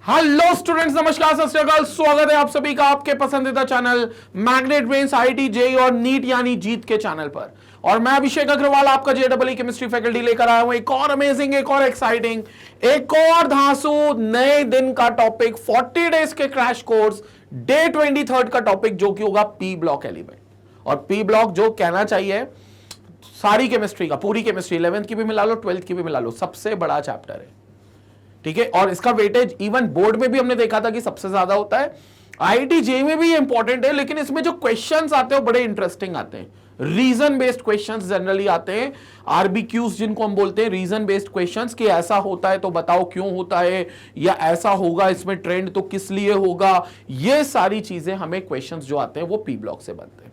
Hello students, नमस्कार, सत श्री अकाल। स्वागत है आप सभी का आपके पसंदीदा channel magnet brains IIT JEE और नीट यानी जीत के चैनल पर। और मैं अभिषेक अग्रवाल आपका जेईई केमिस्ट्री फैकल्टी लेकर आया हूं एक और अमेजिंग, एक और एक्साइटिंग, एक और धांसू नए दिन का टॉपिक, 40 डेज के क्रैश कोर्स डे 23 का टॉपिक, जो कि होगा पी ब्लॉक एलिमेंट। और पी ब्लॉक जो कहना चाहिए सारी केमिस्ट्री का, पूरी केमिस्ट्री 11th की भी मिला लो, 12th की भी मिला लो, सबसे बड़ा चैप्टर है। ठीक है, और इसका वेटेज इवन बोर्ड में भी हमने देखा था कि सबसे ज्यादा होता है। आईआईटी जेईई में भी इंपॉर्टेंट है, लेकिन इसमें जो क्वेश्चंस आते हैं वो बड़े इंटरेस्टिंग आते हैं। रीजन बेस्ड क्वेश्चंस जनरली आते हैं, आरबीक्यूज जिनको हम बोलते हैं, रीजन बेस्ड क्वेश्चंस कि ऐसा होता है तो बताओ क्यों होता है, या ऐसा होगा इसमें ट्रेंड तो किस लिए होगा। ये सारी चीजें हमें क्वेश्चंस जो आते हैं वो पी ब्लॉक से बनते हैं।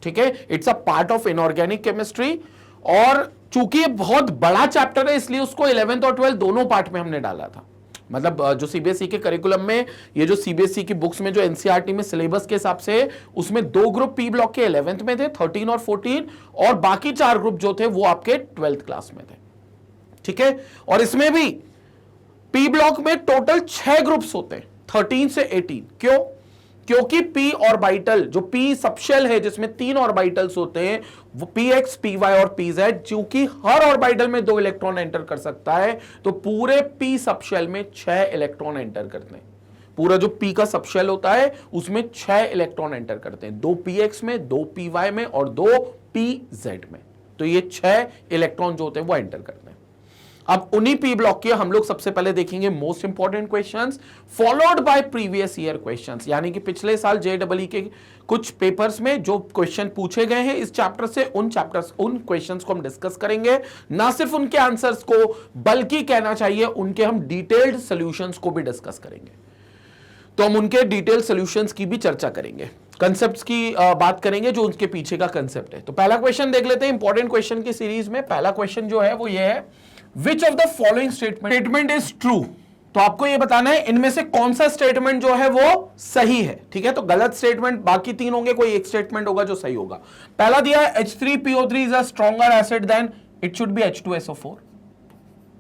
ठीक है, it's a part of inorganic chemistry. और चूंकि ये बहुत बड़ा चैप्टर है, इसलिए उसको 11th और 12th दोनों पार्ट में हमने डाला था। मतलब जो सीबीएसई के करिकुलम में, ये जो सीबीएसई की बुक्स में जो एनसीईआरटी में सिलेबस के हिसाब से, उसमें 2 ग्रुप पी ब्लॉक के 11th में थे, 13 और 14, और बाकी 4 ग्रुप जो थे वो आपके 12th क्लास में थे। ठीक है, और इसमें भी पी ब्लॉक में टोटल 6 ग्रुप्स होते हैं, 13 से 18। क्यों? क्योंकि पी ऑर्बिटल, जो पी सबशेल है जिसमें 3 ऑर्बिटल्स होते हैं, वो पी एक्स, पी वाई और पी जेड, चूंकि हर ऑर्बिटल में 2 इलेक्ट्रॉन एंटर कर सकता है, तो पूरे पी सबशेल में 6 इलेक्ट्रॉन एंटर करते हैं। पूरा जो पी का सबशेल होता है उसमें 6 इलेक्ट्रॉन एंटर करते हैं, 2 पी एक्स में, 2 पी वाई में और 2 पी जेड में। तो ये 6 इलेक्ट्रॉन जो होते हैं वो एंटर करते हैं। अब उन्हीं पी ब्लॉक के हम लोग सबसे पहले देखेंगे most important questions, followed by previous year questions, यानी कि पिछले साल जेईई के कुछ पेपर्स में जो क्वेश्चन पूछे गए हैं इस चैप्टर से, उन क्वेश्चंस को हम डिस्कस करेंगे। ना सिर्फ उनके आंसर्स को, बल्कि कहना चाहिए उनके हम डिटेल्ड सॉल्यूशंस को भी डिस्कस करेंगे। तो हम उनके डिटेल्ड सॉल्यूशंस की भी चर्चा करेंगे, कंसेप्ट्स की बात करेंगे जो उनके पीछे का कंसेप्ट है। तो पहला क्वेश्चन देख लेते हैं इंपॉर्टेंट क्वेश्चन की सीरीज में। पहला क्वेश्चन जो है वो ये है, Which of the following statement is true? तो आपको ये बताना है इनमें से कौन सा स्टेटमेंट जो है वो सही है। ठीक है, तो गलत स्टेटमेंट बाकी 3 होंगे, कोई एक स्टेटमेंट होगा जो सही होगा। पहला दिया है H3PO3 is a stronger acid than, it should be H2SO4।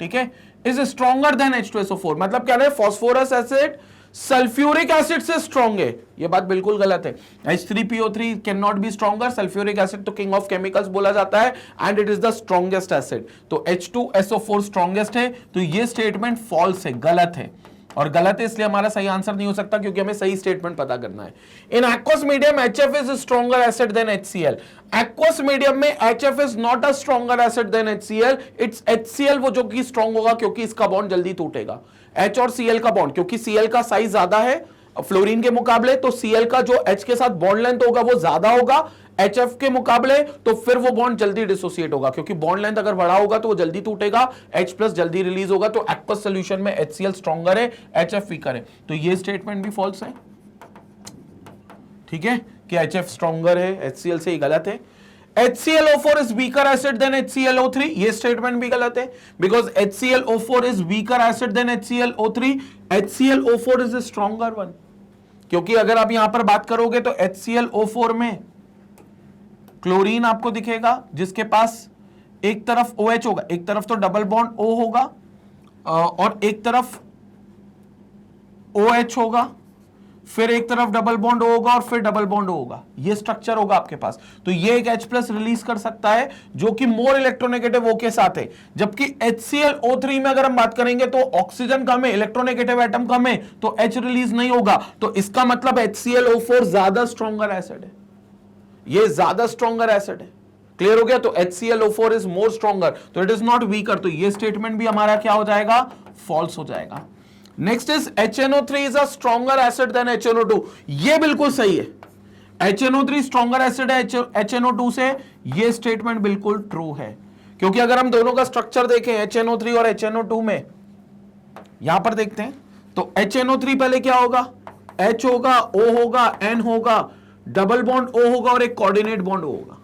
ठीक है, is stronger than H2SO4 मतलब क्या है, फॉस्फोरस एसिड सल्फ्यूरिक एसिड से स्ट्रॉन्ग है। यह बात बिल्कुल गलत है। H3PO3 can not be stronger, sulphuric acid तो किंग ऑफ केमिकल्स बोला जाता है, and it is the strongest acid. तो H2SO4 स्ट्रॉन्गेस्ट है, तो यह स्टेटमेंट फॉल्स है, गलत है। और गलत है इसलिए हमारा सही आंसर नहीं हो सकता, क्योंकि हमें सही स्टेटमेंट पता करना है। In aqueous medium HF is stronger acid than HCl। Aqueous medium में HF is not a stronger acid than HCl, it's HCl वो जो कि स्ट्रॉन्ग होगा, क्योंकि इसका बॉन्ड जल्दी टूटेगा। H और Cl का बॉन्ड, क्योंकि Cl का साइज ज्यादा है फ्लोरीन के मुकाबले, तो Cl का जो H के साथ बॉन्ड लेंथ होगा वो ज्यादा होगा HF के मुकाबले, तो फिर वो बॉन्ड जल्दी डिसोसिएट होगा, क्योंकि बॉन्ड लेंथ अगर बड़ा होगा तो वो जल्दी टूटेगा, H प्लस जल्दी रिलीज होगा। तो एक्वस सॉल्यूशन में HCl स्ट्रॉन्गर है, HF वीकर है, तो ये स्टेटमेंट भी फॉल्स है। ठीक है, कि HF स्ट्रॉन्गर है HCl से, ही गलत है। HClO4 is weaker acid than HClO3, ये स्टेटमेंट भी गलत है, because HClO4 is weaker acid than HClO3, HClO4 is a stronger one। क्योंकि अगर आप यहां पर बात करोगे तो HClO4 में क्लोरीन आपको दिखेगा, जिसके पास एक तरफ OH होगा, एक तरफ तो डबल बॉन्ड O होगा और एक तरफ OH होगा, फिर एक तरफ डबल बॉन्ड होगा और फिर डबल बॉन्ड होगा। ये स्ट्रक्चर होगा आपके पास। तो ये एक H प्लस रिलीज कर सकता है, जो कि मोर इलेक्ट्रोनेगेटिव O के साथ है। जबकि HClO3 में अगर हम बात करेंगे तो ऑक्सीजन कम है, इलेक्ट्रोनेगेटिव एटम कम है, तो H रिलीज नहीं होगा। तो इसका मतलब HClO4 ज्यादा स्ट्रॉन्गर एसिड है, ये ज्यादा स्ट्रॉन्गर एसिड है। क्लियर हो गया? तो HClO4 इज मोर स्ट्रॉन्गर, तो इट इज नॉट वीकर। तो ये स्टेटमेंट भी हमारा क्या हो जाएगा, फॉल्स हो जाएगा। Next is HNO3 is a stronger acid than HNO2, ये बिल्कुल सही है। HNO3 स्ट्रॉन्गर एसिड है HNO2 से, ये स्टेटमेंट बिल्कुल ट्रू है। क्योंकि अगर हम दोनों का स्ट्रक्चर देखें HNO3 और HNO2 में, यहां पर देखते हैं, तो HNO3 पहले क्या होगा, H होगा, O होगा, N होगा, डबल बॉन्ड O होगा और एक कोऑर्डिनेट बॉन्ड होगा।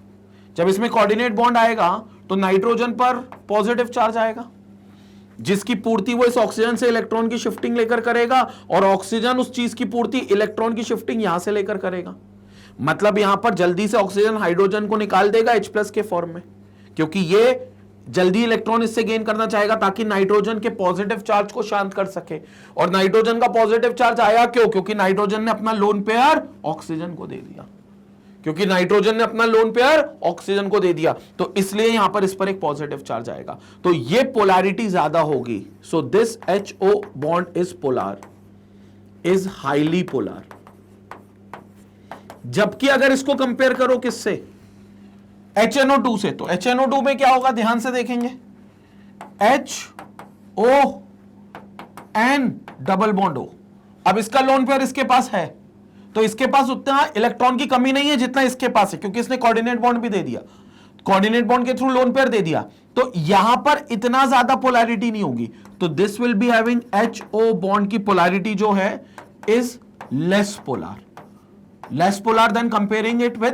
जब इसमें कोऑर्डिनेट बॉन्ड आएगा तो नाइट्रोजन पर पॉजिटिव चार्ज आएगा, जिसकी पूर्ति वो इस ऑक्सीजन से इलेक्ट्रॉन की शिफ्टिंग लेकर करेगा, और ऑक्सीजन उस चीज की पूर्ति इलेक्ट्रॉन की शिफ्टिंग यहां से लेकर करेगा। मतलब यहां पर जल्दी से ऑक्सीजन हाइड्रोजन को निकाल देगा H प्लस के फॉर्म में, क्योंकि ये जल्दी इलेक्ट्रॉन इससे गेन करना चाहेगा ताकि नाइट्रोजन के पॉजिटिव चार्ज को शांत कर सके। और नाइट्रोजन का पॉजिटिव चार्ज आया क्यों? क्योंकि नाइट्रोजन ने अपना लोन पेयर ऑक्सीजन को दे दिया, क्योंकि नाइट्रोजन ने अपना लोन पेयर ऑक्सीजन को दे दिया, तो इसलिए यहां पर इस पर एक पॉजिटिव चार्ज आएगा, तो ये पोलैरिटी ज्यादा होगी। So this HO bond is polar, is highly polar. जबकि अगर इसको कंपेयर करो किससे? HNO2 से, तो HNO2 में क्या होगा? ध्यान से देखेंगे, HON डबल बॉन्ड O। अब इसका लोन पेयर इसके पास है, तो इसके पास उतना इलेक्ट्रॉन की कमी नहीं है जितना इसके पास है, क्योंकि इसने कोऑर्डिनेट बॉन्ड भी दे दिया, कोऑर्डिनेट बॉन्ड के थ्रू लोन पेयर दे दिया, तो यहां पर इतना ज्यादा पोलैरिटी नहीं होगी। तो this will be having HO bond की पोलैरिटी जो है is less polar than comparing it with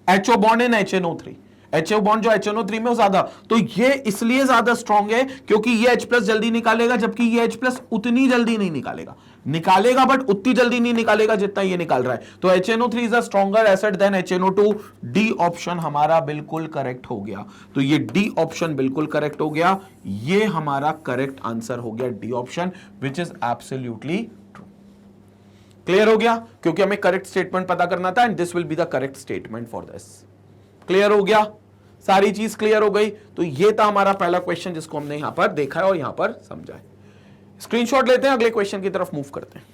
HO bond in HNO3। HO bond जो HNO3 में वो ज्यादा, तो ये इसलिए ज्यादा स्ट्रॉन्ग है क्योंकि ये H+ जल्दी निकालेगा, जबकि ये H+ उतनी जल्दी नहीं निकालेगा बट उतनी जल्दी नहीं निकालेगा जितना ये निकाल रहा है। तो HNO3 is a stronger acid than HNO2। D option हमारा बिल्कुल करेक्ट हो गया, तो ये डी ऑप्शन बिल्कुल करेक्ट हो गया, ये हमारा करेक्ट आंसर हो गया D option, which is absolutely true. Clear हो गया? क्योंकि हमें करेक्ट स्टेटमेंट पता करना था, and this will be the correct statement for this. Clear हो गया? सारी चीज क्लियर हो गई? तो ये था हमारा पहला क्वेश्चन जिसको हमने यहां पर देखा है और यहां पर समझा है। स्क्रीनशॉट लेते हैं, अगले क्वेश्चन की तरफ मूव करते हैं।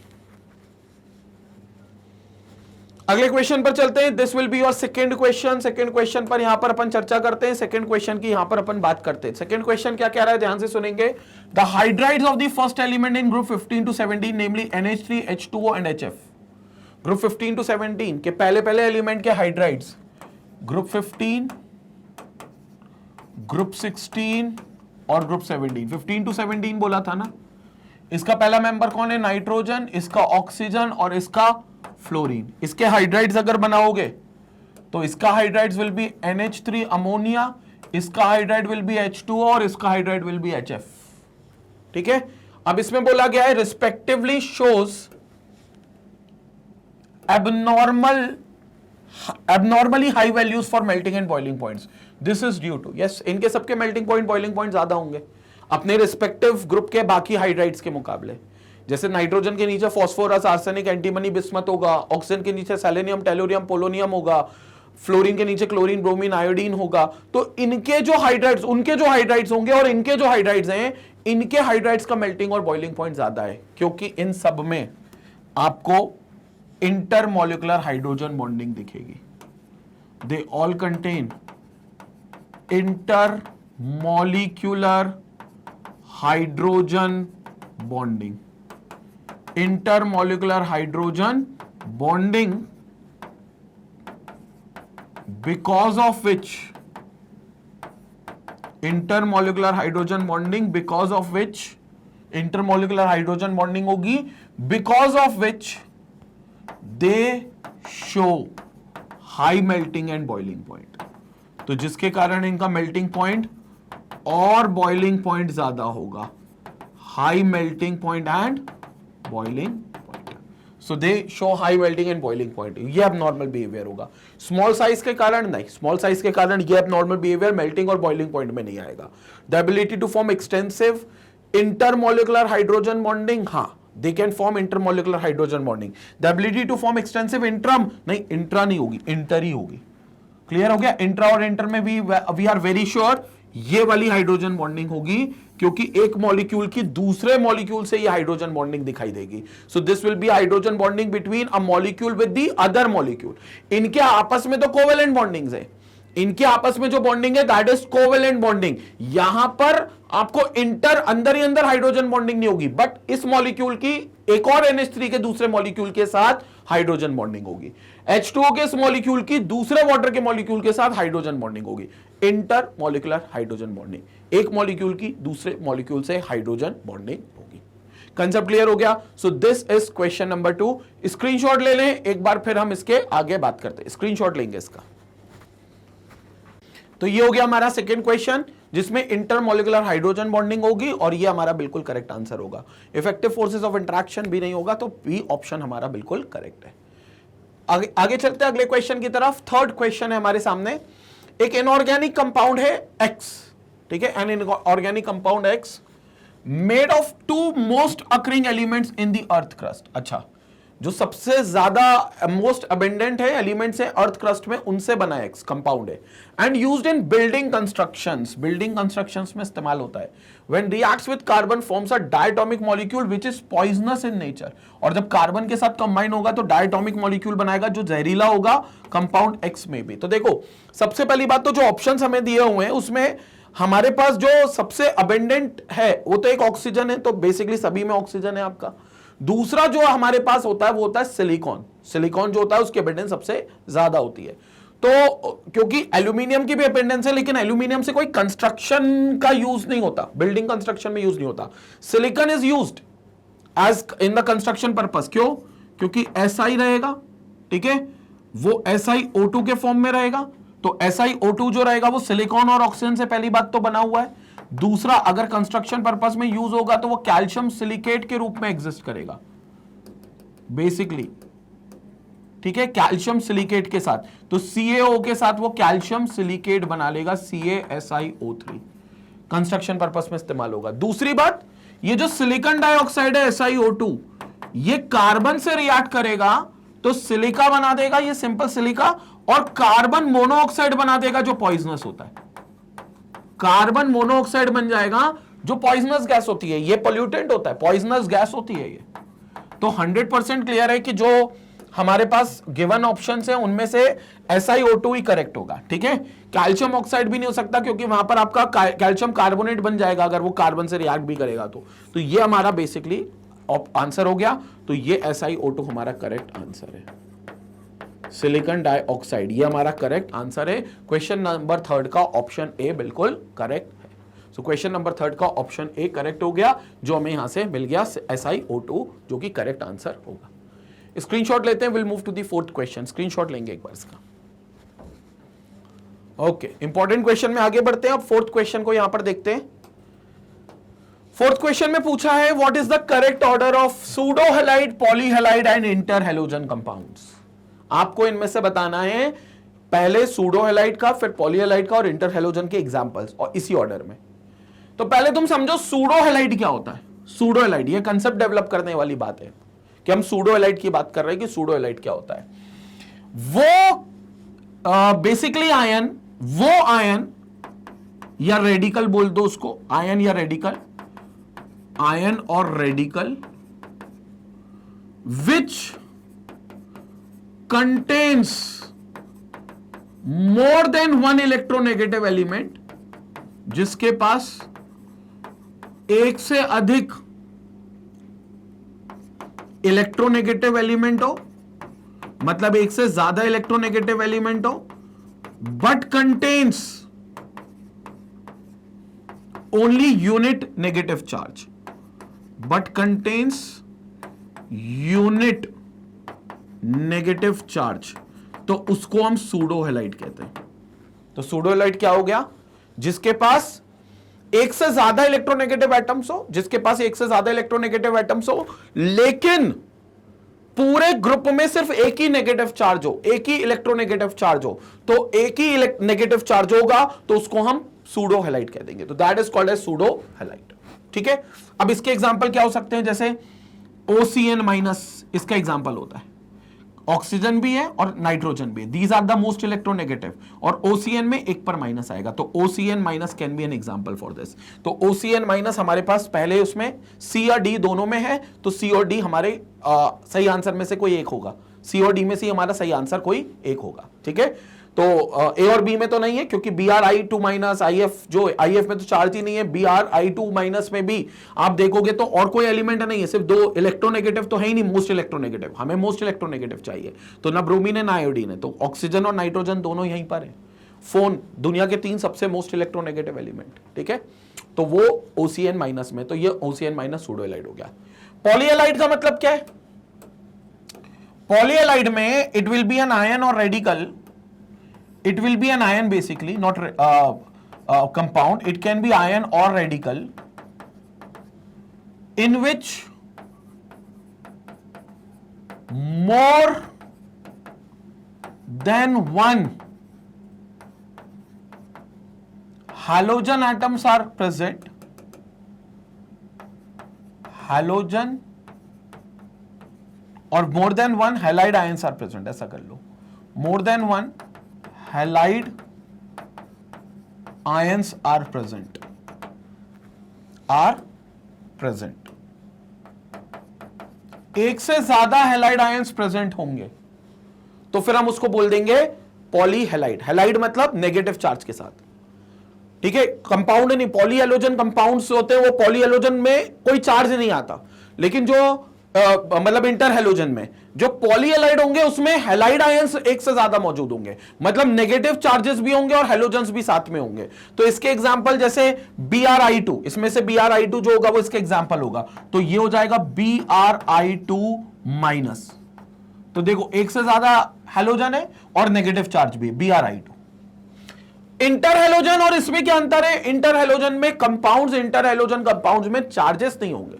अगले क्वेश्चन पर चलते हैं। This will be your second question. Second question पर यहां पर अपन चर्चा करते हैं, सेकंड क्वेश्चन की यहां पर अपन बात करते हैं। सेकंड क्वेश्चन क्या कह रहा है, ध्यान से सुनेंगे। The hydrides of the first element in group 15 to 17 namely NH3, H2O and HF। Group 15 to 17 के पहले एलिमेंट के हाइड्राइड्स, ग्रुप 15, ग्रुप 16 और ग्रुप 17। 15 to 17 बोला था ना। इसका पहला मेंबर कौन है? नाइट्रोजन, इसका ऑक्सीजन और इसका फ्लोरीन। इसके हाइड्राइड्स अगर बनाओगे तो इसका hydrides will be NH3 ammonia, इसका हाइड्राइड विल बी H2O और इसका हाइड्राइड विल बी HF। ठीक है, अब इसमें बोला गया है respectively shows abnormally high values for melting and boiling points. This is due to, yes, इनके सबके melting point, boiling point ज्यादा होंगे अपने रिस्पेक्टिव ग्रुप के बाकी हाइड्राइड्स के मुकाबले। जैसे नाइट्रोजन के नीचे फास्फोरस, आर्सेनिक, एंटीमनी, बिस्मथ होगा, ऑक्सीजन के नीचे सेलेनियम, टेलोरियम, पोलोनियम होगा, फ्लोरीन के नीचे क्लोरीन, ब्रोमीन, आयोडीन होगा। तो इनके जो हाइड्राइड्स, उनके जो हाइड्राइड्स होंगे और इनके जो हाइड्राइड्स हैं, इनके हाइड्राइड्स का मेल्टिंग और बॉइलिंग पॉइंट ज्यादा है, क्योंकि इन सब में आपको इंटरमॉलिक्यूलर हाइड्रोजन बॉन्डिंग दिखेगी। They all contain intermolecular hydrogen bonding, intermolecular hydrogen bonding because of which intermolecular hydrogen bonding, because of which intermolecular hydrogen bonding होगी, because of which they show high melting and boiling point। तो जिसके कारण इनका melting point और boiling point ज्यादा होगा, high melting point and boiling point। So they show high melting and boiling point। ये abnormal behavior होगा। स्मॉल साइज के कारण नहीं, स्मॉल साइज के कारण ये abnormal behavior मेल्टिंग और बॉइलिंग पॉइंट में नहीं आएगा। The ability to form extensive intermolecular hydrogen bonding, हाँ they can form intermolecular hydrogen bonding. The ability to form extensive इंट्रम, नहीं इंट्रा नहीं होगी, इंटर ही होगी। क्लियर हो गया? इंट्रा और इंटर में वी आर वेरी श्योर ये वाली हाइड्रोजन बॉन्डिंग होगी, क्योंकि एक मॉलिक्यूल की दूसरे मॉलिक्यूल से ये हाइड्रोजन बॉन्डिंग दिखाई देगी। So this will B hydrogen bonding between a molecule with the other molecule. इनके आपस में तो कोवेलेंट बॉन्डिंग्स है, इनके आपस में जो बॉन्डिंग है दैट इज कोवेलेंट बॉन्डिंग। यहां पर आपको इंटर अंदर ही अंदर हाइड्रोजन बॉन्डिंग नहीं होगी, बट इस मॉलिक्यूल की एक और NH3 के दूसरे मॉलिक्यूल के साथ हाइड्रोजन बॉन्डिंग होगी। H2O के इस मॉलिक्यूल की दूसरे वाटर के मॉलिक्यूल के साथ हाइड्रोजन बॉन्डिंग होगी, इंटर मॉलिक्यूलर हाइड्रोजन बॉन्डिंग। एक मॉलिक्यूल की दूसरे मॉलिक्यूल से हाइड्रोजन बॉन्डिंग होगी। कंसेप्ट क्लियर हो गया? So this is question number 2। Screenshot ले लें एक बार, फिर हम इसके आगे बात करते हैं। स्क्रीनशॉट लेंगे इसका। तो ये हो गया हमारा सेकंड क्वेश्चन, जिसमें इंटरमॉलिक्यूलर हाइड्रोजन बॉन्डिंग होगी, और ये हमारा बिल्कुल करेक्ट आंसर होगा। इफेक्टिव फोर्सेस ऑफ इंटरेक्शन भी नहीं होगा, तो बी ऑप्शन हमारा बिल्कुल करेक्ट है। आगे चलते हैं अगले क्वेश्चन की तरफ। थर्ड क्वेश्चन है हमारे सामने। एक इनऑर्गेनिक कंपाउंड है X, ठीक है, an inorganic compound X made of two most occurring elements in the earth crust. अच्छा, जो सबसे ज्यादा मोस्ट अबेंडेंट है एलिमेंट्स है अर्थ क्रस्ट में, उनसे बना एक्स कंपाउंड है, and used in building constructions, building constructions में इस्तेमाल होता है। When reacts with carbon forms a diatomic molecule which is poisonous in nature, और जब कार्बन के साथ कंबाइन होगा तो डायटोमिक मॉलिक्यूल बनाएगा जो जहरीला होगा कंपाउंड एक्स में भी। तो देखो, सबसे पहली बात तो जो ऑप्शंस हमें दिए हुए हैं उसमें हमारे पास जो सबसे अबेंडेंट है वो तो एक ऑक्सीजन है, तो बेसिकली सभी में ऑक्सीजन है आपका। दूसरा जो हमारे पास होता है वो होता है सिलिकॉन। सिलिकॉन जो होता है उसकी अबेंडेंस सबसे ज्यादा होती है। तो क्योंकि एल्यूमिनियम की भी अबेंडेंस है, लेकिन एल्यूमिनियम से कोई कंस्ट्रक्शन का यूज नहीं होता, बिल्डिंग कंस्ट्रक्शन में यूज नहीं होता। Silicon is used as in the construction purpose. क्यों? क्योंकि SI रहेगा, ठीक है, वो SiO2 के फॉर्म में रहेगा, तो SiO2 जो रहेगा वो सिलिकॉन और ऑक्सीजन से पहली बात तो बना हुआ है। दूसरा, अगर कंस्ट्रक्शन पर्पस में यूज होगा तो वो कैल्शियम सिलिकेट के रूप में एग्जिस्ट करेगा बेसिकली, ठीक है, कैल्शियम सिलिकेट के साथ। तो CaO के साथ वो कैल्शियम सिलिकेट बना लेगा, CaSiO3, कंस्ट्रक्शन पर्पस में इस्तेमाल होगा। दूसरी बात, ये जो सिलिकॉन डाइऑक्साइड है SiO2, ये कार्बन से रिएक्ट करेगा तो सिलिका बना देगा, ये सिंपल सिलिका, और कार्बन मोनोऑक्साइड बना देगा जो पॉइजनस होता है। कार्बन मोनोऑक्साइड बन जाएगा जो पॉइजनस गैस होती है, ये पोल्यूटेंट होता है, पॉइजनस गैस होती है ये। तो 100% क्लियर है कि जो हमारे पास गिवन ऑप्शंस हैं उनमें से SiO2 ही करेक्ट होगा, ठीक है। कैल्शियम ऑक्साइड भी नहीं हो सकता क्योंकि वहां पर आपका कैल्शियम कार्बोनेट बन जाएगा अगर वो कार्बन से रिएक्ट भी करेगा तो ये हमारा बेसिकली आंसर हो गया। तो ये SiO2 हमारा करेक्ट आंसर है। सिलिकॉन डाइऑक्साइड ये हमारा करेक्ट आंसर है। क्वेश्चन नंबर 3 का ऑप्शन ए बिल्कुल करेक्ट है। सो क्वेश्चन नंबर 3 का ऑप्शन ए करेक्ट हो गया, जो हमें यहां से मिल गया SiO2, जो कि करेक्ट आंसर होगा। स्क्रीनशॉट लेते हैं, will move to the 4th question. Screenshot लेंगे एक बार इसका। ओके, इंपॉर्टेंट क्वेश्चन में आगे बढ़ते हैं। अब 4th क्वेश्चन को यहां पर देखते हैं। 4th क्वेश्चन में पूछा है what is the correct order of pseudo halide, polyhalide and inter halogen compounds. आपको इनमें से बताना है पहले सूडो हैलाइड का, फिर पॉलीहैलाइड का और इंटर हैलोजन के एग्जांपल्स, और इसी ऑर्डर में। तो पहले तुम समझो सूडो हैलाइड क्या होता है। सूडो हैलाइड, ये कंसेप्ट डेवलप करने वाली बात है कि हम सूडो हैलाइड की बात कर रहे हैं कि सूडो हैलाइड क्या होता है। वो बेसिकली आयन, वो आयन या रेडिकल बोल दो उसको, आयन या रेडिकल, आयन और radical which contains more than one electronegative element, जिसके पास एक से अधिक इलेक्ट्रोनेगेटिव एलिमेंट हो, मतलब एक से ज्यादा इलेक्ट्रोनेगेटिव एलिमेंट हो, but contains only unit negative charge, but contains unit negative charge, तो उसको हम सूडो हैलाइड कहते हैं। तो सूडो हैलाइड क्या हो गया? जिसके पास एक से ज्यादा इलेक्ट्रोनेगेटिव एटम्स हो, जिसके पास एक से ज्यादा इलेक्ट्रोनेगेटिव एटम्स हो, लेकिन पूरे ग्रुप में सिर्फ एक ही नेगेटिव चार्ज हो, एक ही इलेक्ट्रोनेगेटिव चार्ज हो, तो एक ही नेगेटिव चार्ज होगा तो उसको हम सूडो हैलाइड कह देंगे। तो that is called as pseudo halide, ठीक है। अब इसके एग्जांपल क्या हो सकते हैं? जैसे OCN- इसका एग्जांपल होता है, ऑक्सीजन भी है और नाइट्रोजन भी है, these are the most electronegative, और OCN में एक पर माइनस आएगा, तो OCN- can be an example for this. तो OCN- हमारे पास पहले उसमें C और D दोनों में है, तो C और D हमारे सही आंसर में से कोई एक होगा। C और D में से हमारा सही आंसर कोई एक होगा, ठीक है। तो A और B में तो नहीं है क्योंकि Bri2- IF, जो IF में तो चार्ज ही नहीं है, Bri2- में भी आप देखोगे तो और कोई एलिमेंट नहीं है, सिर्फ दो इलेक्ट्रोनेगेटिव तो है ही नहीं, मोस्ट इलेक्ट्रोनेगेटिव, हमें मोस्ट इलेक्ट्रोनेगेटिव चाहिए, तो ना ब्रोमीन है ना आयोडीन है, तो ऑक्सीजन और नाइट्रोजन दोनों यहीं पर है। फोन दुनिया के 3 सबसे मोस्ट इलेक्ट्रोनेगेटिव एलिमेंट, ठीक है, तो वो OCN- में, तो ये OCN- सूडो हैलाइड हो गया। पॉलीहैलाइड का मतलब क्या है? पॉलीहैलाइड में it will be an ion और radical, it will be an ion basically, not compound. It can be ion or radical in which more than one halogen atoms are present, halogen और more than one halide ions are present, ऐसा कर लो, more than one halide ions are present, एक से ज्यादा halide ions present होंगे तो फिर हम उसको बोल देंगे पॉलीहैलाइड। हैलाइड मतलब नेगेटिव चार्ज के साथ, ठीक है, कंपाउंड नहीं। पॉलीहैलोजन कंपाउंड्स होते हैं वो पॉलीहैलोजन में कोई चार्ज नहीं आता, लेकिन जो मतलब इंटरहैलोजन में जो पॉलीहैलाइड होंगे उसमें हैलाइड आयंस एक से ज्यादा मौजूद होंगे, मतलब नेगेटिव चार्जेस भी होंगे और हैलोजन्स भी साथ में होंगे। तो इसके एग्जांपल जैसे Bri2, इसमें से Bri2 जो होगा वो इसके एग्जांपल होगा, तो ये हो जाएगा Bri2 माइनस। तो देखो एक से ज्यादा हैलोजन है और नेगेटिव चार्ज भी Bri2। इंटरहैलोजन और इसमें क्या अंतर है? इंटरहैलोजन में कंपाउंड्स, इंटरहैलोजन कंपाउंड्स में चार्जेस नहीं होंगे,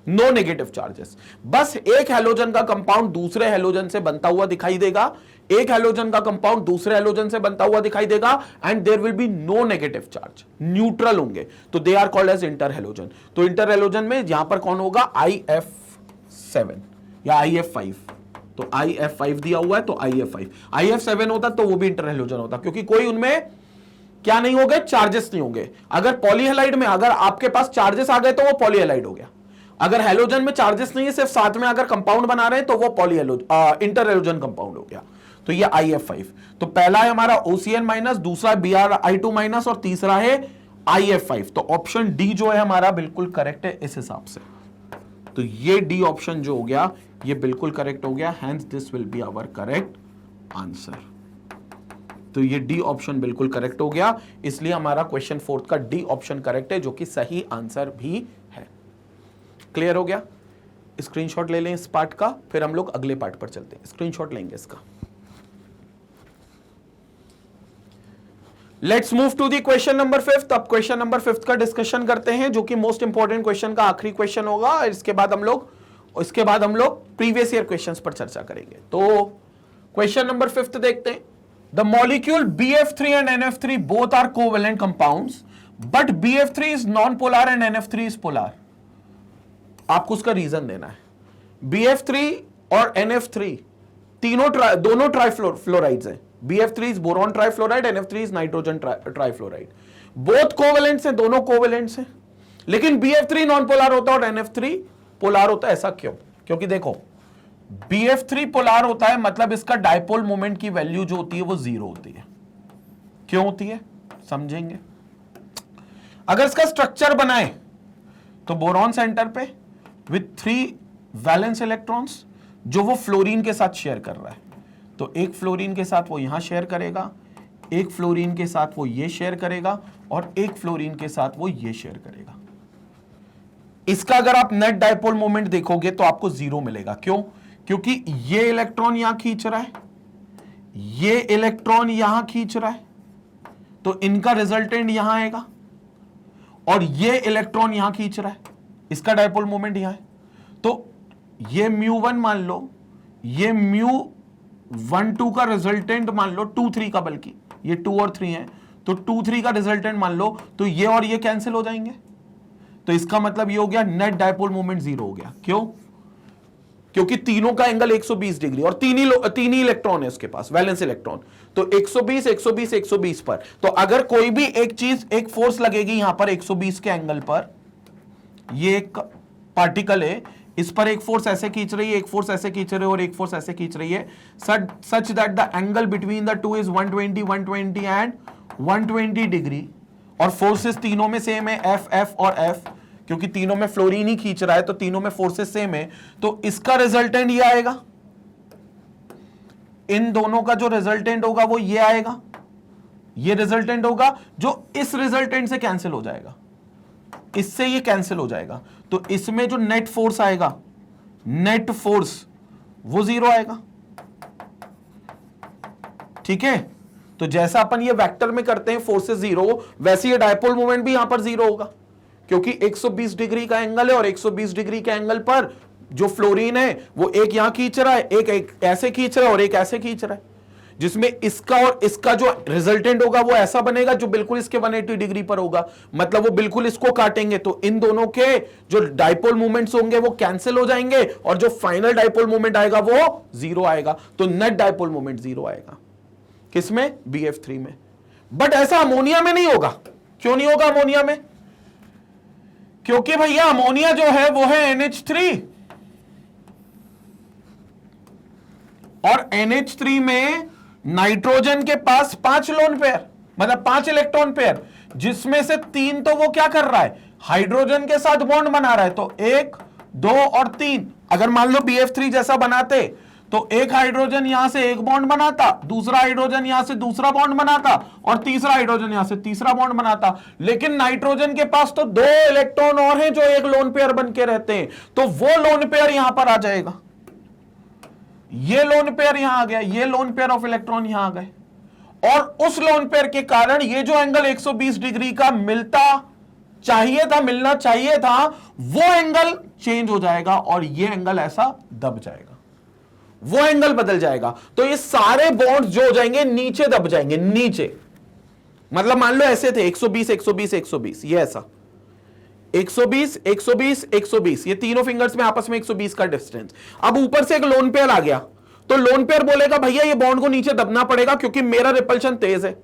नो नेगेटिव चार्जेस। बस एक हैलोजन का कंपाउंड दूसरे हैलोजन से बनता हुआ दिखाई देगा, एक हैलोजन का कंपाउंड दूसरे हैलोजन से बनता हुआ दिखाई देगा, and there will be no negative charge, neutral होंगे, तो they are called as interhalogen. तो इंटरहैलोजन में यहां पर कौन होगा? IF7 या IF5। तो IF5 दिया हुआ है तो IF5, IF7 होता तो वो भी इंटरहैलोजन होता, क्योंकि कोई उनमें क्या नहीं होंगे? चार्जेस नहीं होंगे। अगर पॉलीहैलाइड में अगर आपके पास चार्जेस आ गए तो वो पॉलीहैलाइड हो गया, अगर हैलोजन में चार्जेस नहीं है, सिर्फ साथ में अगर कंपाउंड बना रहे हैं तो वो इंटरहैलोजन कंपाउंड हो गया। तो ये IF5। तो पहला है हमारा OCN माइनस, दूसरा Bri2 माइनस और तीसरा है IF5। तो ऑप्शन डी जो है हमारा बिल्कुल करेक्ट है इस हिसाब से। तो ये डी ऑप्शन जो हो गया ये बिल्कुल करेक्ट हो गया, hence this will be our correct answer. तो ये डी ऑप्शन बिल्कुल करेक्ट हो गया, इसलिए हमारा क्वेश्चन 4 का डी ऑप्शन करेक्ट है, जो कि सही आंसर भी है। क्लियर हो गया? स्क्रीनशॉट ले लें इस पार्ट का, फिर हम लोग अगले पार्ट पर चलते हैं। स्क्रीनशॉट लेंगे इसका। Let's move to the question number 5। अब क्वेश्चन नंबर 5 का डिस्कशन करते हैं, जो कि मोस्ट इंपॉर्टेंट क्वेश्चन का आखिरी क्वेश्चन होगा। इसके बाद हम लोग प्रीवियस ईयर क्वेश्चंस पर चर्चा करेंगे। तो क्वेश्चन नंबर 5 देखते हैं। The molecule BF3 and NF3 both are covalent compounds, but BF3 is non polar and NF3 is polar. आपको उसका रीजन देना है। BF3 और NF3 दोनों ट्राइफ्लोराइड्स हैं। BF3 is boron trifluoride, NF3 is nitrogen trifluoride. Both covalents हैं, दोनों covalents हैं, लेकिन BF3 नॉन पोलर होता है और NF3 पोलर होता है। ऐसा क्यों? क्योंकि देखो BF3 पोलर होता है मतलब इसका डायपोल मोमेंट की वैल्यू जो होती है वो 0 होती है। क्यों होती है समझेंगे। अगर इसका स्ट्रक्चर बनाए तो बोरॉन सेंटर पे विथ 3 वैलेंस इलेक्ट्रॉन्स जो वो फ्लोरीन के साथ शेयर कर रहा है, तो एक फ्लोरीन के साथ वो यहां शेयर करेगा, एक फ्लोरीन के साथ वो ये शेयर करेगा और एक फ्लोरीन के साथ वो ये शेयर करेगा। इसका अगर आप नेट डायपोल मोमेंट देखोगे तो आपको 0 मिलेगा। क्यों? क्योंकि ये इलेक्ट्रॉन यहां खींच रहा है, ये इलेक्ट्रॉन यहां खींच रहा है, तो इनका रिजल्टेंट यहां आएगा, और ये इलेक्ट्रॉन यहां खींच रहा है, इसका डायपोल मोमेंट यहां है। तो ये μ1 मान लो, ये μ12 का रिजल्टेंट मान लो, 2 3 का, बल्कि ये 2 और 3 है, तो 2 3 का रिजल्टेंट मान लो, तो ये और ये कैंसिल हो जाएंगे। तो इसका मतलब ये हो गया नेट डायपोल मोमेंट 0 हो गया। क्यों? क्योंकि तीनों का एंगल 120 डिग्री और तीन ही इलेक्ट्रॉन है उसके पास, वैलेंस इलेक्ट्रॉन, तो 120 120 120 पर। तो अगर कोई भी एक चीज, एक फोर्स लगेगी यहां पर 120 के एंगल पर, ये एक पार्टिकल है, इस पर एक फोर्स ऐसे खींच रही है, एक फोर्स ऐसे खींच रही है और एक फोर्स ऐसे खींच रही है, such that the angle between the two is 120 120 and 120 degree, और फोर्सेस तीनों में सेम है, F और F, क्योंकि तीनों में फ्लोरीन ही खींच रहा है तो तीनों में फोर्सेस सेम है। तो इसका रिजल्टेंट ये आएगा, इन दोनों का जो रिजल्टेंट होगा वो ये आएगा, ये रिजल्टेंट होगा जो इस रिजल्टेंट से कैंसिल हो जाएगा, इससे ये कैंसिल हो जाएगा। तो इसमें जो नेट फोर्स आएगा, नेट फोर्स वो 0 आएगा। ठीक है? तो जैसा अपन ये वेक्टर में करते हैं फोर्सेस 0, वैसे ये डायपोल मोमेंट भी यहां पर 0 होगा, क्योंकि 120 डिग्री का एंगल है और 120 डिग्री के एंगल पर जो फ्लोरीन है वो एक यहां खींच रहा है, एक ऐसे खींच रहा है और एक ऐसे खींच रहा है। जिसमें इसका और इसका जो रिजल्टेंट होगा वो ऐसा बनेगा जो बिल्कुल इसके 180 डिग्री पर होगा, मतलब वो बिल्कुल इसको काटेंगे, तो इन दोनों के जो डाइपोल मोमेंट्स होंगे वो कैंसिल हो जाएंगे और जो फाइनल डाइपोल मोमेंट आएगा वो जीरो आएगा, तो नेट डाइपोल मोमेंट जीरो आएगा। किसमें? BF3 में। बट ऐसा अमोनिया में नहीं होगा। क्यों नहीं होगा अमोनिया में? क्योंकि भैया अमोनिया जो है वो है NH3 और NH3 में नाइट्रोजन के पास 5 लोन पेयर, मतलब 5 इलेक्ट्रॉन पेयर, जिसमें से 3 तो वो क्या कर रहा है, हाइड्रोजन के साथ बॉन्ड बना रहा है, तो 1, 2 और 3। अगर मान लो BF3 जैसा बनाते तो एक हाइड्रोजन यहां से एक बॉन्ड बनाता, दूसरा हाइड्रोजन यहां से दूसरा बॉन्ड बनाता और तीसरा हाइड्रोजन यहां से तीसरा बॉन्ड बनाता। लेकिन नाइट्रोजन के पास तो 2 इलेक्ट्रॉन और हैं जो एक लोन पेयर बन के रहते हैं, तो वो लोन पेयर यहां पर आ जाएगा, ये लोन पेयर यहां आ गया, ये लोन पेयर ऑफ इलेक्ट्रॉन यहां आ गए, और उस लोन पेयर के कारण ये जो एंगल 120 डिग्री का मिलना चाहिए था, वो एंगल चेंज हो जाएगा और ये एंगल ऐसा दब जाएगा, वो एंगल बदल जाएगा। तो ये सारे बॉन्ड जो हो जाएंगे नीचे दब जाएंगे, नीचे। मतलब मान लो ऐसे थे 120 120 120, ये ऐसा 120 120 120, ये तीनों फिंगर्स में आपस में 120 का डिस्टेंस। अब ऊपर से एक लोन पेयर आ गया, तो लोन पेयर बोलेगा भैया ये बॉन्ड को नीचे दबना पड़ेगा क्योंकि मेरा रिपल्शन तेज है।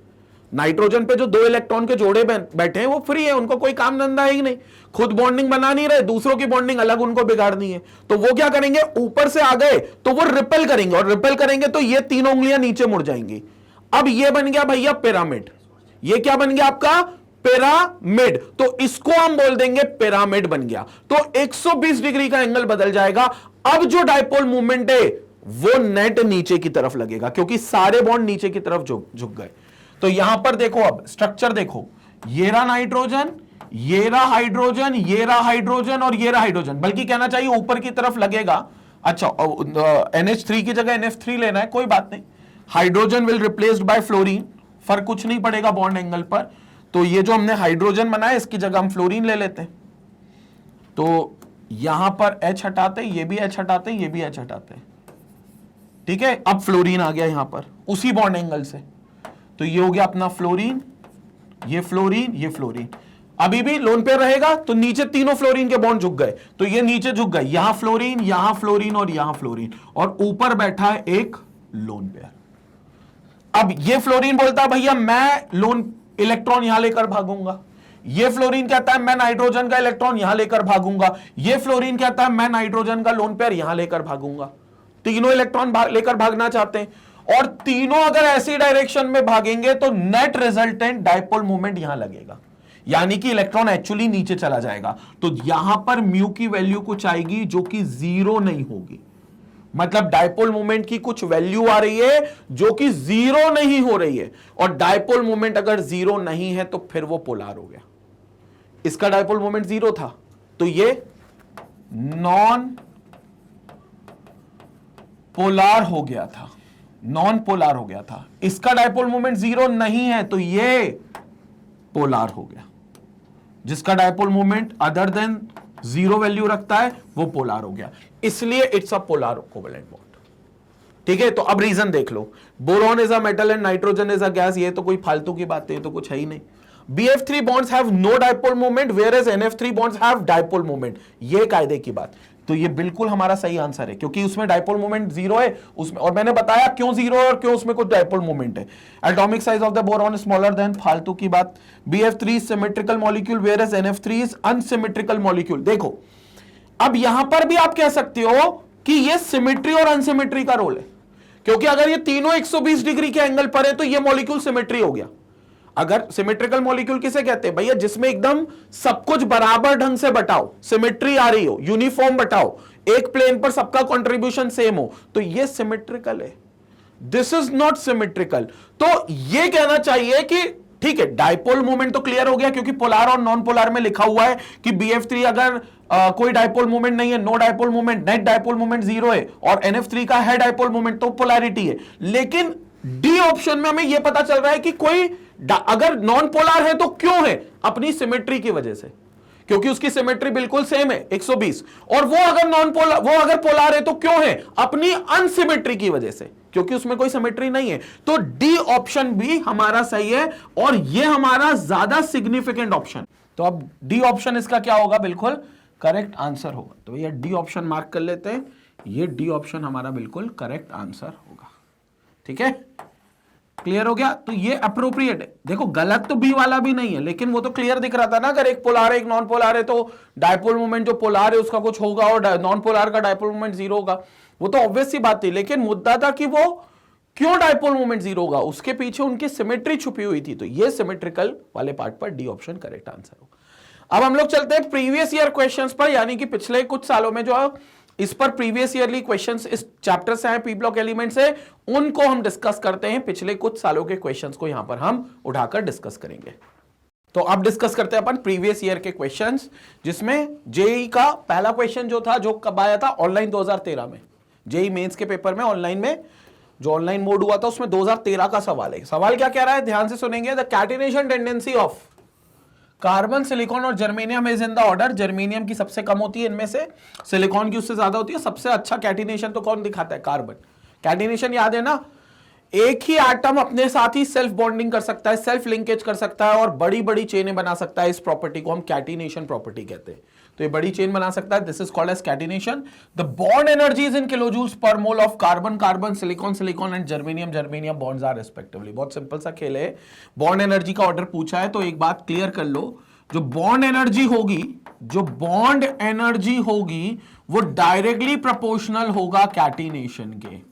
नाइट्रोजन पे जो 2 इलेक्ट्रॉन के जोड़े बैठे हैं वो फ्री है, उनको कोई काम धंधा है ही नहीं, खुद बॉन्डिंग बना नहीं रहे, दूसरों की बॉन्डिंग अलग उनको बिगाड़नी है, तो वो क्या करेंगे, ऊपर से आ गए तो वो रिपेल करेंगे, और रिपेल करेंगे तो ये तीनों उंगलियां नीचे मुड़ जाएंगी। अब ये बन गया भैया पिरामिड, ये क्या बन गया आपका, पिरामिड, तो इसको हम बोल देंगे पिरामिड बन गया। तो 120 डिग्री का एंगल बदल जाएगा। अब जो डाइपोल मूवमेंट है वो नेट नीचे की तरफ लगेगा क्योंकि सारे बॉन्ड नीचे की तरफ झुक गए। तो यहां पर देखो, अब स्ट्रक्चर देखो, ये रहा नाइट्रोजन, ये रहा हाइड्रोजन, ये रहा हाइड्रोजन और ये रहा हाइड्रोजन, बल्कि कहना चाहिए ऊपर की तरफ लगेगा। अच्छा, NH3 की जगह NF3 लेना है, कोई बात नहीं। Hydrogen will replaced by fluorine, फर्क कुछ नहीं पड़ेगा बॉन्ड एंगल पर। तो ये जो हमने हाइड्रोजन बनाया इसकी जगह हम फ्लोरीन ले लेते हैं, तो यहां पर H हटाते, ये भी H हटाते, ये भी H हटाते, ठीक है। अब फ्लोरीन आ गया यहां पर उसी बॉन्ड एंगल से, तो ये हो गया अपना फ्लोरीन, ये फ्लोरीन, ये फ्लोरीन। अभी भी लोन पेयर रहेगा तो नीचे तीनों फ्लोरीन के बॉन्ड झुक गए, तो ये नीचे झुक गए, यहां फ्लोरीन, यहां फ्लोरीन और यहां फ्लोरीन, और ऊपर बैठा है एक लोन पेयर। अब ये फ्लोरीन बोलता है भैया मैं लोन इलेक्ट्रॉन यहां लेकर भागूंगा, ये फ्लोरीन कहता है मैं नाइट्रोजन का इलेक्ट्रॉन यहां लेकर भागूंगा, ये फ्लोरीन कहता है मैं नाइट्रोजन का लोन पेयर यहां लेकर भागूंगा। तीनों इलेक्ट्रॉन लेकर भागना चाहते हैं, और तीनों अगर ऐसी डायरेक्शन में भागेंगे तो नेट रिजल्टेंट डाइपोल मोमेंट यहां लगेगा, यानी कि इलेक्ट्रॉन एक्चुअली नीचे चला जाएगा। तो यहां पर म्यू की वैल्यू कुछ आएगी जो कि 0 नहीं होगी, मतलब डाइपोल मोमेंट की कुछ वैल्यू आ रही है जो कि 0 नहीं हो रही है। और डाइपोल मोमेंट अगर 0 नहीं है तो फिर वो पोलार हो गया। इसका डाइपोल मोमेंट 0 था तो ये नॉन पोलार हो गया था, नॉन पोलार हो गया था। इसका डाइपोल मोमेंट 0 नहीं है तो ये पोलार हो गया। जिसका dipole moment other than 0 value रखता है वो पोलार हो गया, इसलिए it's a polar covalent bond. ठीक है, तो अब रीजन देख लो, boron is a metal and nitrogen is a gas, ये तो कोई फालतू की बात है, तो कुछ है ही नहीं। BF3 bonds have no dipole moment whereas NF3 bonds have dipole moment, ये कायदे की बात। तो ये बिल्कुल हमारा सही आंसर है क्योंकि उसमें डाइपोल मोमेंट 0 है उसमें, और मैंने बताया क्यों 0 है और क्यों उसमें कुछ डाइपोल मोमेंट है। Atomic size of the boron smaller than, फालतू की बात। BF3 is symmetrical molecule whereas NF3 is unsymmetrical molecule. देखो अब यहां पर भी आप कह सकते हो कि ये सिमेट्री और अनसिमेट्री का रोल है, क्योंकि अगर ये तीनों 120 डिग्री के एंगल पर है तो ये मॉलिक्यूल सिमेट्री हो गया। अगर सिमेट्रिकल मॉलिक्यूल किसे कहते हैं भैया, जिसमें एकदम सब कुछ बराबर ढंग से बटाओ, सिमेट्री आ रही हो, यूनिफॉर्म बटाओ, एक प्लेन पर सबका कंट्रीब्यूशन सेम हो, तो ये सिमेट्रिकल है। This is not symmetrical. तो ये कहना चाहिए कि ठीक है, डाइपोल मोमेंट तो क्लियर हो गया क्योंकि पोलार और नॉन पोलार में लिखा हुआ है कि BF3 अगर कोई डाइपोल मोमेंट नहीं है, no dipole moment, net dipole moment 0 है, और NF3 का है डाइपोल मोमेंट तो पोलैरिटी है। लेकिन डी ऑप्शन में हमें यह पता चल रहा है कि कोई अगर नॉन पोलार है तो क्यों है, अपनी सिमेट्री की वजह से, क्योंकि उसकी सिमेट्री बिल्कुल सेम है 120, और वो अगर नॉन पोलार, वो अगर पोलार है तो क्यों है, अपनी अनसिमेट्री की वजह से। क्योंकि उसमें कोई सिमेट्री नहीं है। तो डी ऑप्शन भी हमारा सही है और ये हमारा ज्यादा सिग्निफिकेंट ऑप्शन। तो अब डी ऑप्शन इसका क्या होगा, बिल्कुल करेक्ट आंसर होगा। तो भैया डी ऑप्शन मार्क कर लेते हैं, ये डी ऑप्शन हमारा बिल्कुल करेक्ट आंसर होगा। ठीक है, क्लियर हो गया। तो ये अप्रोप्रिएट है। देखो गलत तो बी वाला भी नहीं है, लेकिन वो तो क्लियर दिख रहा था ना, अगर एक पोलार है एक नॉन पोलार है तो डायपोल मोमेंट जो पोलार है उसका कुछ होगा और नॉन पोलार का डायपोल मोमेंट जीरो होगा। वो तो ऑब्वियस सी बात थी, लेकिन मुद्दा था कि वो क्यों डायपोल मोमेंट जीरो होगा, उसके पीछे उनकी सिमेट्री छुपी हुई थी। तो ये सिमेट्रिकल वाले पार्ट पर डी ऑप्शन करेक्ट आंसर होगा। अब हम लोग चलते हैं प्रीवियस ईयर क्वेश्चंस पर, यानी कि पिछले कुछ सालों में जो इस पर प्रीवियस ईयरली क्वेश्चंस इस चैप्टर से हैं, पी ब्लॉक एलिमेंट से, उनको हम डिस्कस करते हैं। पिछले कुछ सालों के क्वेश्चंस को यहां पर हम उठाकर डिस्कस करेंगे। तो अब डिस्कस करते हैं अपन प्रीवियस ईयर के क्वेश्चंस, जिसमें जेई का पहला क्वेश्चन जो था, जो कब आया था, ऑनलाइन 2013 में। जेई मेंस के पेपर में ऑनलाइन में जो ऑनलाइन मोड हुआ था उसमें 2013 का सवाल है। सवाल क्या कह रहा है, ध्यान से सुनेंगे। The catenation tendency of carbon, silicon और germanium is in the order. Germanium की सबसे कम होती है इनमें से, सिलिकॉन की उससे ज्यादा होती है। सबसे अच्छा कैटिनेशन तो कौन दिखाता है, कार्बन। कैटिनेशन याद है ना, एक ही एटम अपने साथ ही सेल्फ बॉन्डिंग कर सकता है, सेल्फ लिंकेज कर सकता है और बड़ी बड़ी चेनें बना सकता है। इस प्रॉपर्टी को हम कैटिनेशन प्रॉपर्टी कहते हैं। तो ये बड़ी चेन बना सकता है, this is called as catenation. The bond energies in kilojoules per mole of carbon carbon, silicon silicon and germanium germanium bonds are respectively. बहुत सिंपल सा खेल है। बॉन्ड एनर्जी का ऑर्डर पूछा है तो एक बात क्लियर कर लो, जो बॉन्ड एनर्जी होगी, जो बॉन्ड एनर्जी होगी वो डायरेक्टली प्रोपोर्शनल होगा कैटिनेशन के।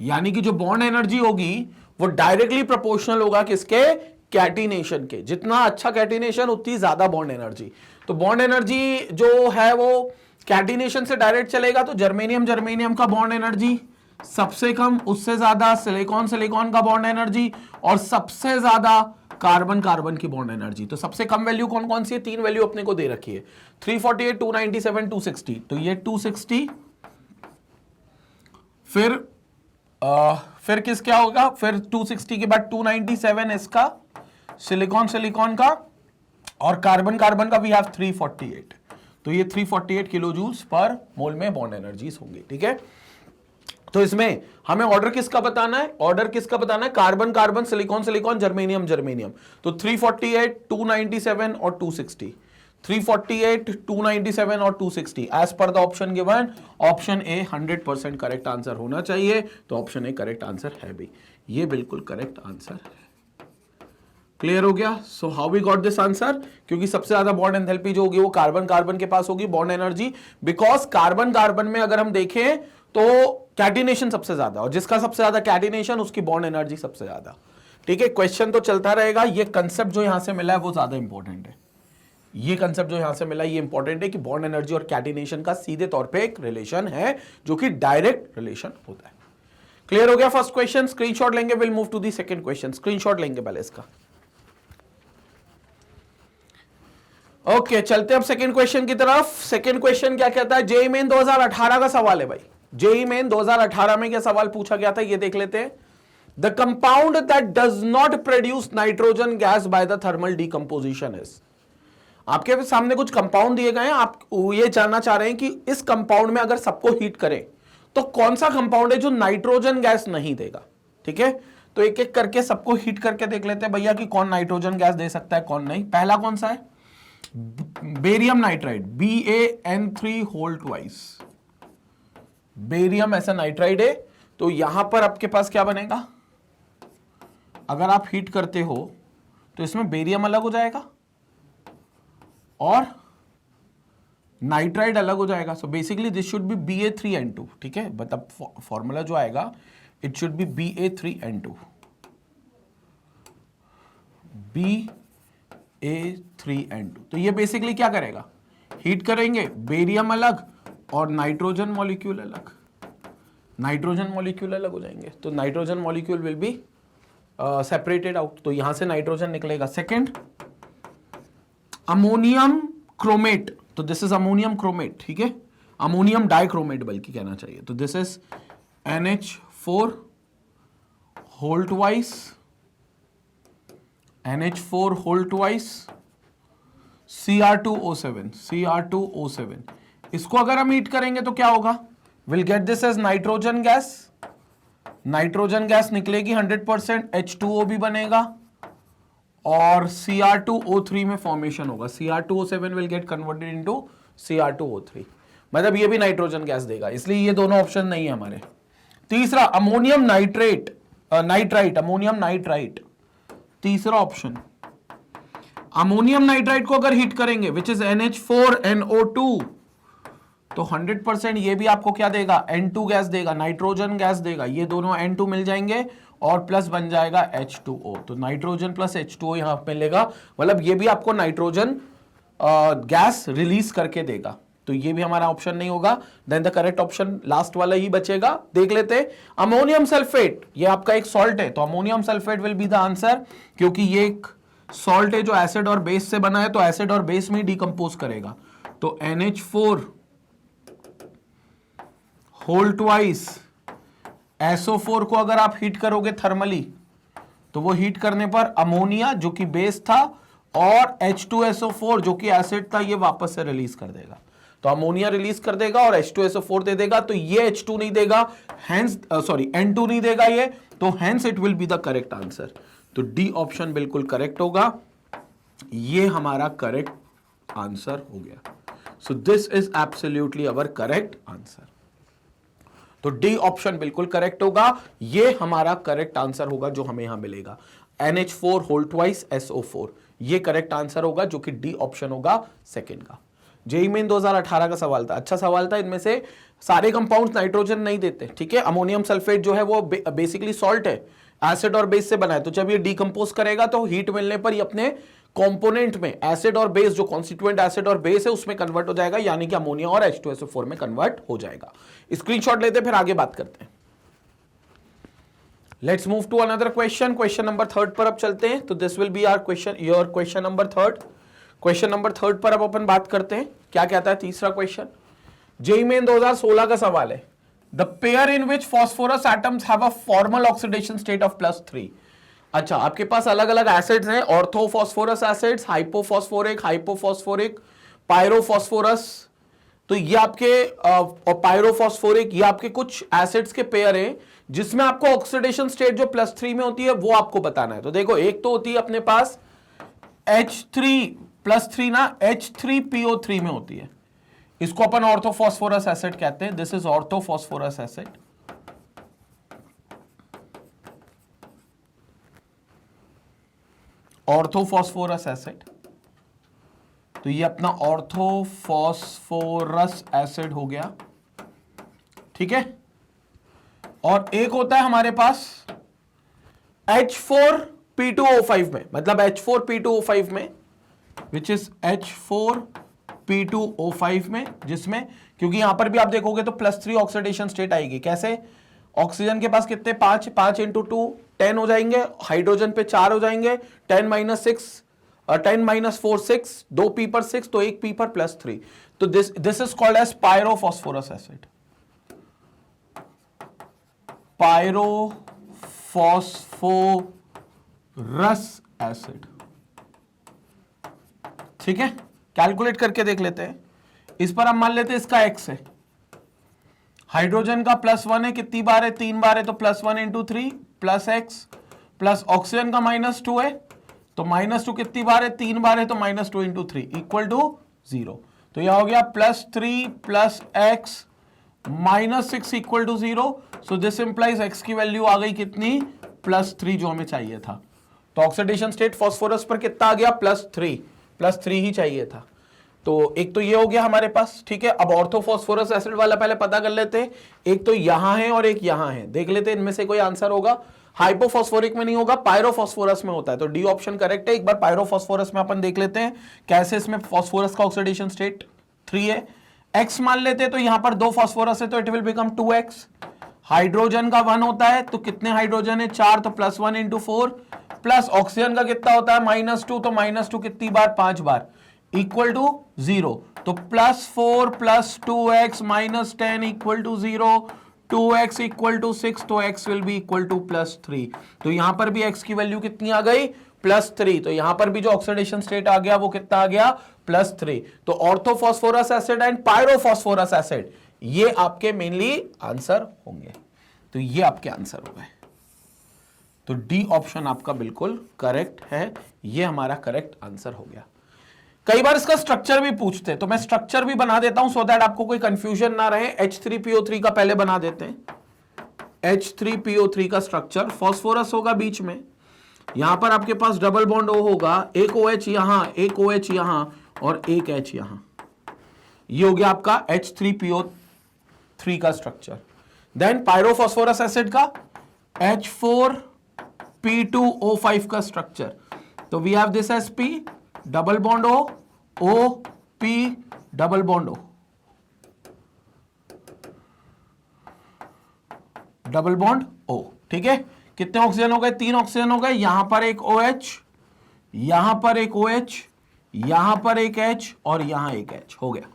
यानी कि जो बॉन्ड एनर्जी होगी वो डायरेक्टली प्रोपोर्शनल होगा किसके, कैटिनेशन के। जितना अच्छा कैटिनेशन उतनी ज्यादा बॉन्ड एनर्जी। तो बॉन्ड एनर्जी जो है वो कैटिनेशन से डायरेक्ट चलेगा, तो जर्मेनियम जर्मेनियम का बॉन्ड एनर्जी सबसे कम, उससे ज्यादा सिलिकॉन सिलिकॉन का बॉन्ड एनर्जी और सबसे ज्यादा कार्बन कार्बन की बॉन्ड एनर्जी। तो सबसे कम वैल्यू कौन कौन सी है, तीन वैल्यू अपने को दे रखी है, 348, 297, 260। तो ये 260, फिर किस क्या होगा, फिर 260 के बाद 297 इसका सिलिकॉन सिलिकॉन का और कार्बन कार्बन का वी हैव 348। तो ये 348 किलो जूल्स पर मोल में बॉन्ड एनर्जीज होंगी। ठीक है, तो इसमें हमें ऑर्डर किसका बताना है, ऑर्डर किसका बताना है, carbon carbon silicon silicon germanium germanium. तो 348, 297 और 260, 348, 297 और 260 एज पर the option given. Option A 100% correct answer होना चाहिए। तो ऑप्शन ए करेक्ट आंसर है भी, ये बिल्कुल करेक्ट आंसर है। क्लियर हो गया। So how we got this answer, क्योंकि सबसे ज्यादा बॉन्ड एंथैल्पी जो होगी वो कार्बन कार्बन के पास होगी, bond energy, because carbon carbon में अगर हम देखें तो कैटिनेशन सबसे ज्यादा, और जिसका सबसे ज्यादा कैटिनेशन उसकी बॉन्ड एनर्जी सबसे ज्यादा। ठीक है, क्वेश्चन तो चलता रहेगा। ये कंसेप्ट जो यहां से मिला है वो ज्यादा इंपॉर्टेंट है। ये कंसेप्ट जो यहां से मिला ये इंपॉर्टेंट है कि बॉन्ड एनर्जी और कैटिनेशन का सीधे तौर पे एक रिलेशन है, जो कि डायरेक्ट रिलेशन होता है। क्लियर हो गया फर्स्ट क्वेश्चन। स्क्रीनशॉट लेंगे, will move to the second question. Screenshot लेंगे पहले इसका। ओके, चलते अब सेकंड क्वेश्चन की तरफ। सेकंड क्वेश्चन क्या कहता है, जेईई मेन 2018 का सवाल है भाई। जेईई मेन 2018 में क्या सवाल पूछा गया था ये देख लेते हैं। The compound that does not produce nitrogen gas by the thermal decomposition is. आपके सामने कुछ कंपाउंड दिए गए हैं, आप ये जानना चाह रहे हैं कि इस कंपाउंड में अगर सबको हीट करें तो कौन सा कंपाउंड है जो नाइट्रोजन गैस नहीं देगा। ठीक है, तो एक एक करके सबको हीट करके देख लेते हैं भैया कि कौन नाइट्रोजन गैस दे सकता है कौन नहीं। पहला कौन सा है, बेरियम नाइट्राइड, BaN3 बेरियम ऐसा नाइट्राइड है। तो यहां पर आपके पास क्या बनेगा, अगर आप हीट करते हो तो इसमें बेरियम अलग हो जाएगा और नाइट्राइड अलग हो जाएगा। So basically this should be Ba3N2। ठीक है, मतलब फॉर्मूला जो आएगा it should be Ba3N2, Ba3N2। तो ये बेसिकली क्या करेगा, हीट करेंगे, बेरियम अलग और नाइट्रोजन मॉलिक्यूल अलग, नाइट्रोजन मॉलिक्यूल अलग हो जाएंगे। तो nitrogen molecule will be separated out. तो यहां से नाइट्रोजन निकलेगा। Second, ammonium chromate. तो दिस इज अमोनियम क्रोमेट। ठीक है, अमोनियम डाइक्रोमेट बल्कि कहना चाहिए। तो this is NH4 whole twice, NH4 whole twice, Cr2O7। इसको अगर हम हीट करेंगे तो क्या होगा, will get this as nitrogen gas nitrogen gas निकलेगी 100%, H2O भी बनेगा और Cr2O3 में फॉर्मेशन होगा। Cr2O7 will get converted into Cr2O3, मतलब ये भी नाइट्रोजन गैस देगा, इसलिए ये दोनों ऑप्शन नहीं है हमारे। तीसरा अमोनियम नाइट्रेट, अमोनियम नाइट्राइट, तीसरा ऑप्शन। अमोनियम नाइट्राइट को अगर हीट करेंगे विच इज NH4NO2, तो 100% ये भी आपको क्या देगा, N2 गैस देगा, नाइट्रोजन गैस देगा। ये दोनों N2 मिल जाएंगे और प्लस बन जाएगा H2O, तो नाइट्रोजन प्लस H2O यहां मिलेगा, मतलब ये भी आपको नाइट्रोजन गैस रिलीज करके देगा। तो ये भी हमारा ऑप्शन नहीं होगा। Then the correct option last वाला ही बचेगा, देख लेते हैं। अमोनियम सल्फेट, ये आपका एक सॉल्ट है, तो ammonium sulphate will be the answer, क्योंकि ये एक सॉल्ट है जो एसिड और बेस से बना है, तो एसिड और बेस में डिकम्पोज करेगा। तो NH4 होल ट्वाइस SO4 को अगर आप हीट करोगे थर्मली, तो वो हीट करने पर अमोनिया जो कि बेस था और H2SO4 जो कि एसिड था, ये वापस से रिलीज कर देगा। तो अमोनिया रिलीज कर देगा और H2SO4 दे देगा, तो ये H2 नहीं देगा, हेंस N2 नहीं देगा ये, तो hence it will be the correct answer. तो डी ऑप्शन बिल्कुल करेक्ट होगा, ये हमारा करेक्ट आंसर हो गया। So this is absolutely our correct answer. तो डी ऑप्शन बिल्कुल करेक्ट होगा, ये हमारा करेक्ट आंसर होगा जो हमें यहां मिलेगा। NH4 होल ट्वाइस SO4, ये करेक्ट आंसर होगा, जो कि डी ऑप्शन होगा सेकंड का। जेईई मेन 2018 का सवाल था, अच्छा सवाल था। इनमें से सारे कंपाउंड्स नाइट्रोजन नहीं देते, ठीक है। अमोनियम सल्फेट जो है वो बेसिकली सॉल्ट है, एसिड और बेस से बना है, तो जब ये डीकंपोज करेगा तो हीट मिलने पर ये अपने कंपोनेंट में एसिड और बेस, जो कॉन्स्टिट्यूएंट एसिड और बेस है, उसमें कन्वर्ट हो जाएगा, यानी कि अमोनिया और H2SO4 में कन्वर्ट हो जाएगा। स्क्रीनशॉट लेते फिर आगे बात करते हैं। Let's move to another question, question number 3 पर अब चलते हैं। तो this will be our question, your question number 3। Question number 3 पर अब अपन बात करते हैं, क्या कहता है तीसरा क्वेश्चन। जेईई मेन 2016 का सवाल है, the pair in which phosphorus atoms have a formal oxidation state of +3। अच्छा, आपके पास अलग अलग एसिड्स हैं, ऑर्थोफॉस्फोरस एसिड्स, हाइपोफॉस्फोरिक, पायरोफॉस्फोरस। तो ये आपके पायरोफॉस्फोरिक, ये आपके कुछ एसिड्स के पेयर हैं जिसमें आपको ऑक्सीडेशन स्टेट जो +3 में होती है वो आपको बताना है। तो देखो, एक तो होती है अपने पास H3+3 ना, H3PO3 में होती है, इसको अपन ऑर्थोफॉस्फोरस एसिड कहते हैं। This is orthophosphorous acid. Orthophosphorous acid, तो ये अपना ऑर्थोफॉस्फोरस एसिड हो गया, ठीक है। और एक होता है हमारे पास H4P2O5 में, मतलब H4P2O5 में, विच इज H4P2O5 में, जिसमें क्योंकि यहां पर भी आप देखोगे तो +3 ऑक्सीडेशन स्टेट आएगी। कैसे? ऑक्सीजन के पास कितने, 5 × 2 10 हो जाएंगे, हाइड्रोजन पे 4 हो जाएंगे, 10 - 4 6, 2 p पर 6, तो 1 p पर +3। तो this is called as pyrophosphorous acid, pyrophosphorous acid, ठीक है। कैलकुलेट करके देख लेते हैं। इस पर हम मान लेते हैं इसका x है, हाइड्रोजन का +1 है, कितनी बार है, 3 बार है, तो +1 × 3 +x, प्लस ऑक्सीजन का -2 है, तो -2 कितनी बार है, 3 बार है, तो -2 × 3 इक्वल टू 0। तो यह हो गया +3 + x -6 equal to 0। So this implies x की वैल्यू आ गई कितनी, +3, जो हमें चाहिए था। तो ऑक्सीडेशन स्टेट फास्फोरस पर कितना आ गया, +3 ही चाहिए था। तो एक तो ये हो गया हमारे पास, ठीक है। अब ऑर्थोफॉस्फोरस एसिड वाला पहले पता कर लेते हैं। एक तो यहां है और एक यहां है, देख लेते हैं इनमें से कोई आंसर होगा। हाइपोफॉस्फोरिक में नहीं होगा, पायरोफॉस्फोरस में होता है, तो डी ऑप्शन करेक्ट है। एक बार पायरोफॉस्फोरस में अपन देख लेते हैं कैसे, इसमें फॉस्फोरस का ऑक्सीडेशन स्टेट 3 है। एक्स मान लेते हैं, तो यहां पर 2 फॉस्फोरस है, तो it will become 2x। Hydrogen का 1 होता है, तो कितने हाइड्रोजन है, 4, तो +1 × 4, प्लस ऑक्सीजन का कितना होता है, -2, तो -2 कितनी बार, 5 बार, इक्वल टू 0। तो +4 + 2x - 10 equal to 0, 2x equal to 6, तो x will be equal to +3। तो यहां पर भी x की वैल्यू कितनी आ गई, +3। तो यहां पर भी जो ऑक्सीडेशन स्टेट आ गया वो कितना आ गया, +3। तो orthophosphorous acid and pyrophosphorous acid, ये आपके मेनली आंसर होंगे। तो ये आपके आंसर हो गए। तो डी ऑप्शन आपका बिल्कुल करेक्ट है, ये हमारा करेक्ट आंसर हो गया। कई बार इसका स्ट्रक्चर भी पूछते हैं, तो मैं स्ट्रक्चर भी बना देता हूं सो दैट आपको कोई कंफ्यूजन ना रहे। H3PO3 का पहले बना देते हैं। H3PO3 का स्ट्रक्चर, फास्फोरस होगा बीच में, यहां पर आपके पास डबल बॉन्ड O होगा, एक OH यहां, एक OH यहां और एक H यहां। ये हो गया आपका H3PO3 का स्ट्रक्चर। देन पायरोफॉस्फोरस एसिड का H4P2O5 का स्ट्रक्चर। तो we have this as P double bond O, O P double bond O, double bond O। ठीक है, कितने ऑक्सीजन हो गए? 3 ऑक्सीजन हो गए। यहां पर एक OH, यहां पर एक OH, यहां पर एक H और यहां एक H हो गया।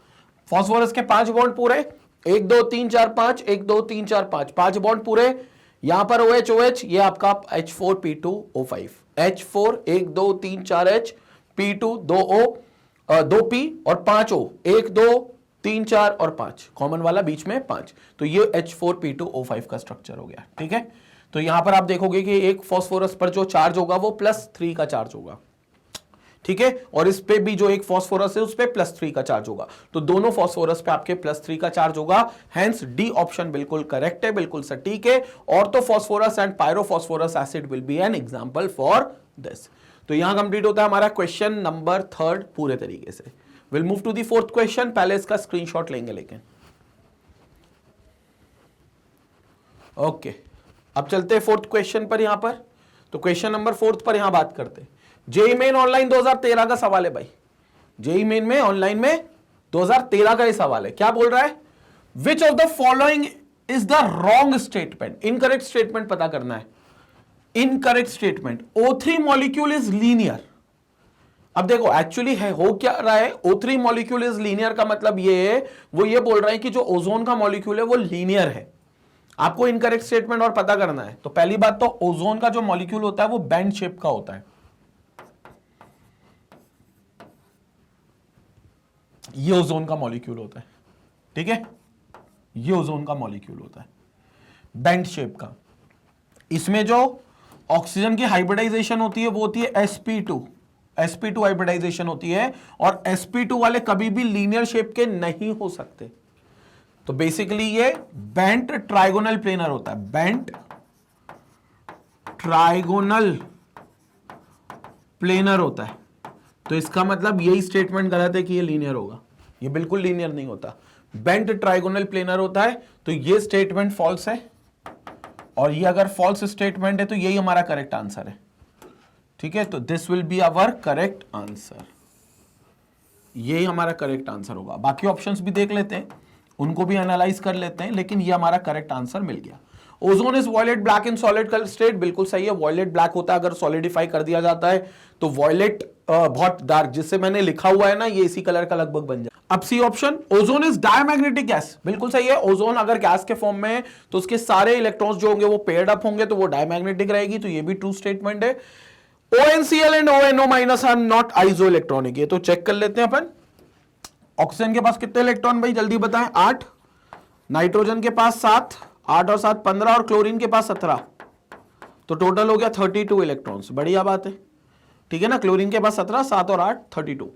फास्फोरस के 5 बॉन्ड पूरे, 1 2 3 4 5, 1 2 3 4 5, 5 बॉन्ड पूरे। यहां पर OH OH, ये आपका H4P2O5, H4 1 2 3 4 H, P2 2 O 2 P और 5 O, 1 2 3 4 और 5, कॉमन वाला बीच में 5। तो ये H4P2O5 का स्ट्रक्चर हो गया। ठीक है, तो यहां पर आप देखोगे कि एक फास्फोरस पर जो चार्ज होगा वो +3 का चार्ज होगा। ठीक है, और इस पे भी जो एक फास्फोरस है उस पे +3 का चार्ज होगा। तो दोनों फास्फोरस पे आपके +3 का चार्ज होगा। हेंस डी ऑप्शन बिल्कुल करेक्ट है, बिल्कुल सटीक है। Orthophosphorous and pyrophosphorous acid will be an example for this. तो यहां कंप्लीट होता है हमारा क्वेश्चन नंबर 3 पूरे तरीके से। Will move to the 4th question. पहले इसका स्क्रीनशॉट लेंगे लेकिन ओके। अब चलते हैं 4th क्वेश्चन पर। यहां पर तो क्वेश्चन नंबर 4 पर यहां बात करते हैं। जेईई मेन ऑनलाइन 2013 का सवाल है भाई। जेईई मेन में ऑनलाइन में 2013 का ये सवाल है। क्या बोल रहा है? Which of the following is the wrong statement? Incorrect statement पता करना है। Incorrect statement, O3 molecule is linear. अब देखो एक्चुअली है हो क्या रहा है, O3 मॉलिक्यूल इज लीनियर का मतलब ये है, वो ये बोल रहा है कि जो ओजोन का मॉलिक्यूल है वो लीनियर है। आपको इनकरेक्ट स्टेटमेंट और पता करना है। तो पहली बात तो ओजोन का जो मॉलिक्यूल होता है वो बैंड शेप का होता है। ये ओजोन का मॉलिक्यूल होता है। ठीक है, ये ओजोन का मॉलिक्यूल होता है बैंड शेप का। इसमें जो ऑक्सीजन की हाइब्रिडाइजेशन होती है वो होती है sp2 हाइब्रिडाइजेशन होती है, और sp2 वाले कभी भी लीनियर शेप के नहीं हो सकते। तो बेसिकली ये बेंट ट्राइगोनल प्लेनर होता है, बेंट ट्राइगोनल प्लेनर होता है। तो इसका मतलब यही स्टेटमेंट गलत है कि ये लीनियर होगा। ये बिल्कुल लीनियर नहीं होता, बेंट ट्राइगोनल प्लेनर होता है। तो ये स्टेटमेंट फॉल्स है, और ये अगर फॉल्स स्टेटमेंट है तो यही हमारा करेक्ट आंसर है। ठीक है, तो this will be our correct answer. यही हमारा करेक्ट आंसर होगा। बाकी ऑप्शंस भी देख लेते हैं, उनको भी एनालाइज कर लेते हैं, लेकिन ये हमारा करेक्ट आंसर मिल गया। Ozone is violet black in solid colour state, बिल्कुल सही है। वॉयलेट ब्लैक होता है अगर सॉलिडिफाई कर दिया जाता है तो वॉयलेट बहुत डार्क, जिससे मैंने लिखा हुआ है ना ये इसी कलर का लगभग बन जाए। अब C option, ozone is diamagnetic gas, बिल्कुल सही है। ओजोन अगर गैस के फॉर्म में है तो उसके सारे इलेक्ट्रॉन्स जो होंगे वो पेयर्ड अप होंगे, तो वो डायमैग्नेटिक रहेगी। तो ये भी ट्रू स्टेटमेंट है। ONCl and ONO- are not isoelectronic, ये तो चेक कर लेते हैं अपन। ऑक्सीजन के पास कितने इलेक्ट्रॉन भाई जल्दी बताएं? 8, नाइट्रोजन के पास 7, 8 और 7 15, और क्लोरीन के पास 17। तो टोटल हो गया 32 इलेक्ट्रॉन्स। बढ़िया बात है, ठीक है ना। क्लोरीन के पास 17, 7 और 8 32।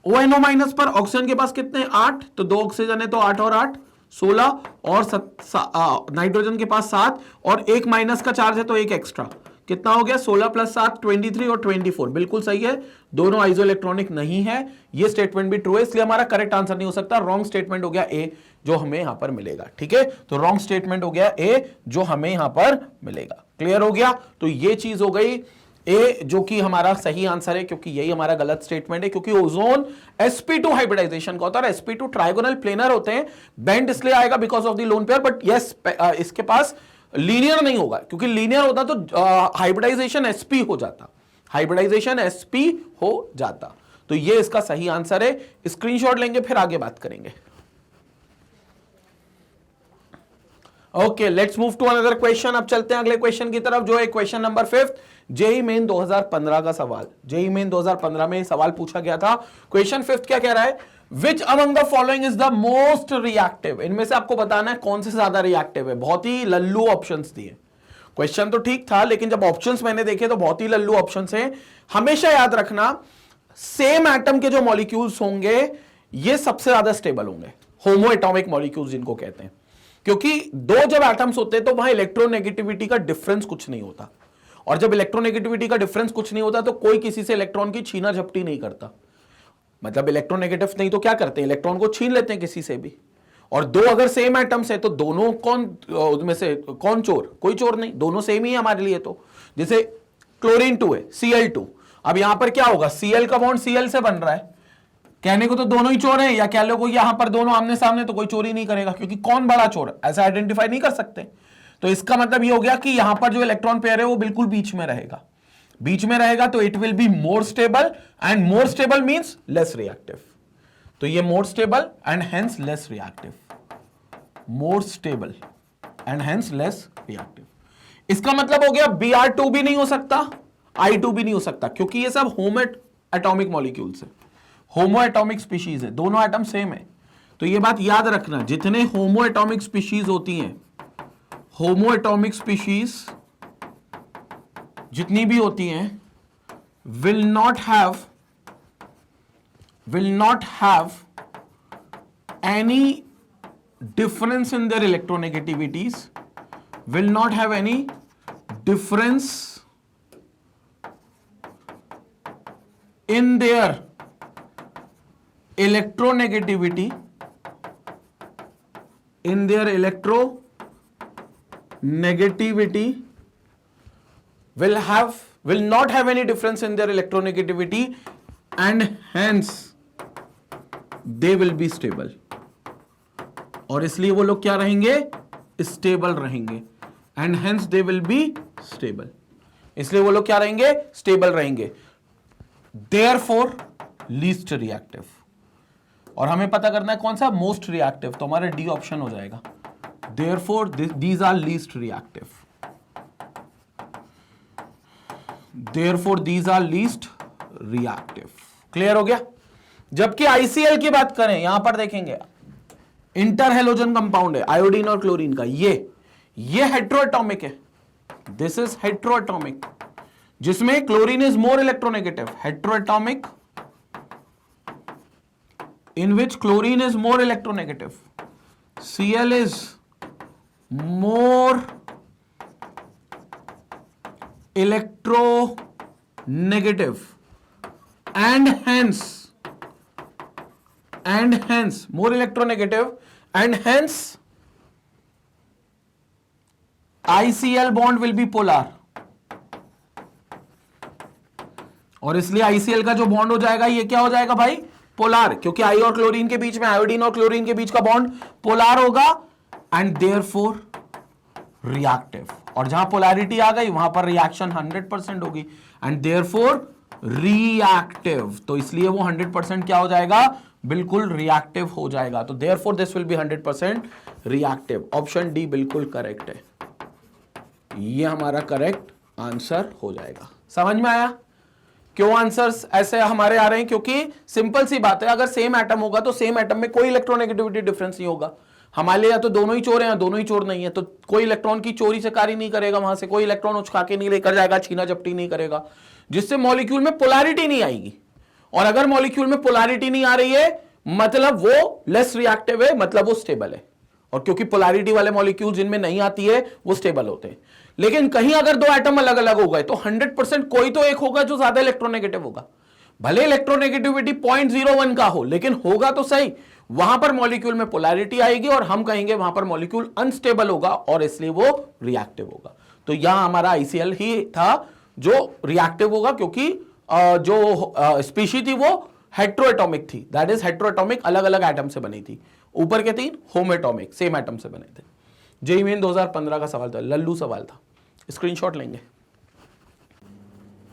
ONO- पर ऑक्सीजन के पास कितने? 8, तो 2 ऑक्सीजन है तो 8 और 8 16, और नाइट्रोजन के पास 7, और एक माइनस का चार्ज है तो एक एक्स्ट्रा। कितना हो गया? 16 + 7 23 और 24, बिल्कुल सही है। दोनों आइसो इलेक्ट्रॉनिक नहीं है। ये स्टेटमेंट भी ट्रू है, इसलिए हमारा करेक्ट आंसर नहीं हो सकता। रॉन्ग स्टेटमेंट हो गया ए, जो हमें यहां पर मिलेगा। ठीक है, तो रॉन्ग स्टेटमेंट हो गया ए, जो हमें यहां पर मिलेगा। क्लियर हो गया? तो ये चीज हो गई ए, जो कि हमारा सही आंसर है, क्योंकि यही हमारा गलत स्टेटमेंट है। क्योंकि ओजोन sp2 हाइब्रिडाइजेशन का होता है, sp2 ट्राइगोनल प्लेनर होते हैं। बेंड इसलिए आएगा because of the lone pair, but yes इसके पास लीनियर नहीं होगा, क्योंकि लीनियर होता तो हाइब्रिडाइजेशन sp हो जाता, हाइब्रिडाइजेशन sp हो जाता। तो ये इसका सही आंसर है। स्क्रीनशॉट लेंगे फिर आगे बात करेंगे। Okay, let's move to another question. अब चलते हैं अगले क्वेश्चन की तरफ, जो है क्वेश्चन नंबर 5। जेईई मेन 2015 का सवाल। जेईई मेन 2015 में सवाल पूछा गया था। क्वेश्चन 5 क्या कह रहा है? Which among the following is the most reactive, इनमें से आपको बताना है कौन से ज्यादा रिएक्टिव है। बहुत ही लल्लू ऑप्शंस दिए, क्वेश्चन तो ठीक था लेकिन जब ऑप्शंस मैंने देखे तो बहुत ही लल्लू ऑप्शंस हैं। हमेशा याद रखना सेम एटम के जो मॉलिक्यूल्स होंगे ये सबसे ज्यादा स्टेबल होंगे, होमो एटॉमिक मॉलिक्यूल्स जिनको कहते हैं, क्योंकि दो जब एटम्स होते हैं तो वहां इलेक्ट्रोनेगेटिविटी का डिफरेंस कुछ नहीं होता, और जब इलेक्ट्रोनेगेटिविटी का डिफरेंस कुछ नहीं होता तो कोई किसी से इलेक्ट्रॉन की छीना झपटी नहीं करता। मतलब इलेक्ट्रोनेगेटिव नहीं तो क्या करते हैं, इलेक्ट्रॉन को छीन लेते हैं किसी से भी। और दो अगर सेम एटम्स है तो दोनों कौन उसमें से कौन चोर, कोई चोर नहीं, दोनों सेम ही है हमारे लिए। तो जैसे क्लोरीन 2 है Cl2, अब यहां पर क्या होगा, Cl का बॉन्ड Cl से बन रहा है, कहने को तो दोनों ही चोर हैं, या कह लो कोई यहां पर दोनों आमने सामने तो कोई चोरी नहीं करेगा, क्योंकि कौन बड़ा चोर ऐसा आइडेंटिफाई नहीं कर सकते। तो इसका मतलब ये हो गया कि यहां पर जो इलेक्ट्रॉन पेयर है वो बिल्कुल बीच में रहेगा, बीच में रहेगा तो it will be more stable, and more stable means less reactive. तो ये more stable and hence less reactive, more stable and hence less reactive. इसका मतलब हो गया Br2 भी नहीं हो सकता, I2 भी नहीं हो सकता, क्योंकि ये सब होमो एटॉमिक मॉलिक्यूल्स है, होमो एटॉमिक स्पीशीज है, दोनों एटम सेम है। तो ये बात याद रखना, जितने होमो एटॉमिक स्पीशीज होती हैं, होमो एटॉमिक स्पीशीज जितनी भी होती हैं will not have any difference in their electronegativities, will not have any difference in their electronegativity, in their electronegativity will not have any difference in their electronegativity, and hence they will be stable, और इसलिए वो लोग क्या रहेंगे, stable रहेंगे, and hence they will be stable, इसलिए वो लोग क्या रहेंगे, स्टेबल रहेंगे। देयरफॉर लीस्ट रिएक्टिव, और हमें पता करना है कौन सा, मोस्ट रिएक्टिव, तो हमारा डी ऑप्शन हो जाएगा। Therefore these are least reactive, therefore these are least reactive. Clear हो गया। जबकि आईसीएल की बात करें, यहां पर देखेंगे इंटर हेलोजन कंपाउंड है आयोडीन और क्लोरीन का, ये हेट्रोएटॉमिक है, दिस इज हेट्रोएटॉमिक, जिसमें chlorine is more electronegative, heteroatomic in which chlorine is more electronegative, Cl is more electronegative, and hence more electronegative, and hence ICL bond will be polar, और इसलिए ICL का जो bond हो जाएगा ये क्या हो जाएगा भाई, पोलार, क्योंकि आई और क्लोरीन के बीच में, आयोडीन और क्लोरीन के बीच का बॉन्ड पोलार होगा, एंड देयरफॉर रिएक्टिव, और जहां पोलैरिटी आ गई वहां पर रिएक्शन 100% होगी, एंड देयरफॉर रिएक्टिव, तो इसलिए वो 100% क्या हो जाएगा, बिल्कुल रिएक्टिव हो जाएगा। तो therefore this will B 100% reactive. Option D बिल्कुल करेक्ट है, ये हमारा करेक्ट आंसर हो जाएगा। समझ में आया क्यों आंसर्स ऐसे हमारे आ रहे हैं, क्योंकि सिंपल सी बात है, अगर सेम एटम होगा तो सेम एटम में कोई इलेक्ट्रोनेगेटिविटी डिफरेंस नहीं होगा। हमारे लिए या तो दोनों ही चोर हैं या दोनों ही चोर नहीं है, तो कोई इलेक्ट्रॉन की चोरी चकारी नहीं करेगा, वहां से कोई इलेक्ट्रॉन उचका के नहीं लेकर जाएगा, छीना झपटी नहीं करेगा, जिससे मॉलिक्यूल में पोलैरिटी नहीं आएगी। और अगर मॉलिक्यूल में पोलैरिटी नहीं आ रही है मतलब वो लेस रिएक्टिव है, मतलब वो स्टेबल है, और क्योंकि पोलैरिटी वाले मॉलिक्यूल जिनमें नहीं आती है वो स्टेबल होते हैं। लेकिन कहीं अगर दो एटम अलग अलग हो गए तो 100% कोई तो एक होगा जो ज्यादा इलेक्ट्रोनेगेटिव होगा, भले इलेक्ट्रोनेगेटिविटी 0.01 का हो, लेकिन होगा तो सही, वहां पर मॉलिक्यूल में पोलैरिटी आएगी और हम कहेंगे वहां पर मॉलिक्यूल अनस्टेबल होगा और इसलिए वो रिएक्टिव होगा। तो यहां हमारा आईसीएल ही था जो रिएक्टिव होगा, क्योंकि जो स्पीशी थी वो हेट्रोएटॉमिक थी, दैट इज हेट्रोएटॉमिक, अलग अलग एटम से बनी थी, ऊपर के 3 होमोएटॉमिक सेम एटम से बने थे। जेईई मेन 2015 का सवाल था, लल्लू सवाल था, स्क्रीनशॉट लेंगे।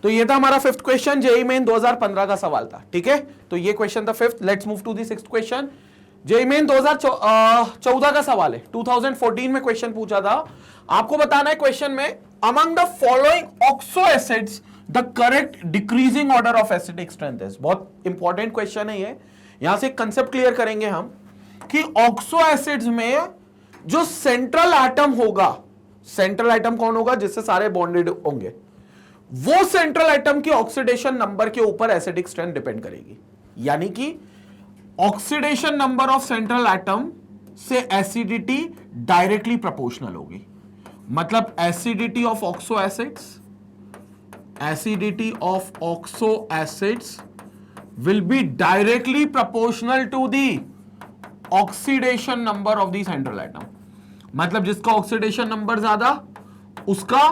तो ये था हमारा 5th क्वेश्चन, जेईई मेन 2015 का सवाल था, ठीक है। तो ये क्वेश्चन था 5th। Let's move to the 6th question. JEE Main 2014 का सवाल है, 2014 में क्वेश्चन पूछा था। आपको बताना है क्वेश्चन में, among the following oxo acids the correct decreasing order of acidic strength is. बहुत इंपॉर्टेंट क्वेश्चन है ये। यहां से एक कंसेप्ट क्लियर करेंगे हम कि ऑक्सो एसिड्स में जो सेंट्रल एटम होगा, सेंट्रल एटम कौन होगा, जिससे सारे बॉन्डेड होंगे, वो सेंट्रल एटम की ऑक्सीडेशन नंबर के ऊपर एसिडिक स्ट्रेंथ डिपेंड करेगी। यानी कि oxidation number of central atom से एसिडिटी डायरेक्टली प्रोपोर्शनल होगी। मतलब acidity of oxo acids, acidity of oxo acids will be directly proportional to the oxidation number of the central atom। मतलब जिसका oxidation number ज्यादा उसका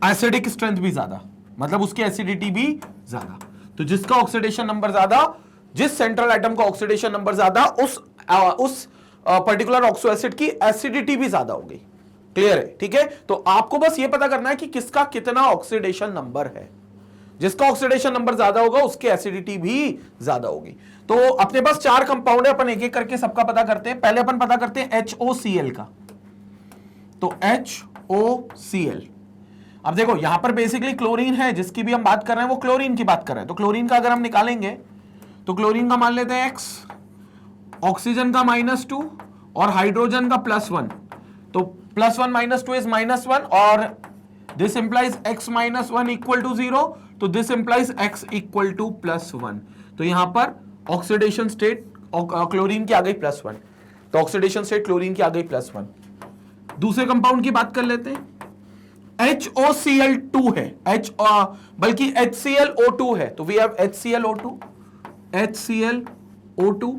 एसिडिक स्ट्रेंथ भी ज्यादा, मतलब उसकी एसिडिटी भी ज्यादा। तो जिसका ऑक्सीडेशन नंबर ज्यादा, जिस सेंट्रल एटम का ऑक्सीडेशन नंबर ज्यादा, उस पर्टिकुलर ऑक्सो एसिड की एसिडिटी भी ज्यादा होगी। क्लियर है? ठीक है, तो आपको बस ये पता करना है कि किसका कितना ऑक्सीडेशन नंबर है। जिसका ऑक्सीडेशन नंबर ज्यादा होगा उसकी एसिडिटी भी ज्यादा होगी। तो अपने पास 4 कंपाउंड है, अपन एक एक करके सबका पता करते हैं। पहले अपन पता करते हैं HOCl का। तो HOCl, अब देखो यहां पर बेसिकली क्लोरीन है, जिसकी भी हम बात कर रहे हैं वो क्लोरीन की बात कर रहे हैं। तो क्लोरीन का अगर हम निकालेंगे तो क्लोरीन का मान लेते हैं X, ऑक्सीजन का -2 और हाइड्रोजन का +1। तो +1 -2 इज -1 और this implies x -1 equal to 0। तो this implies x equal to +1। तो यहां पर ऑक्सीडेशन स्टेट क्लोरीन की आ गई +1। तो ऑक्सीडेशन स्टेट क्लोरीन की आ गई +1। दूसरे कंपाउंड की बात कर लेते हैं, HOCl2 है, बल्कि HClO2 है। तो we have HClO2, HClO2।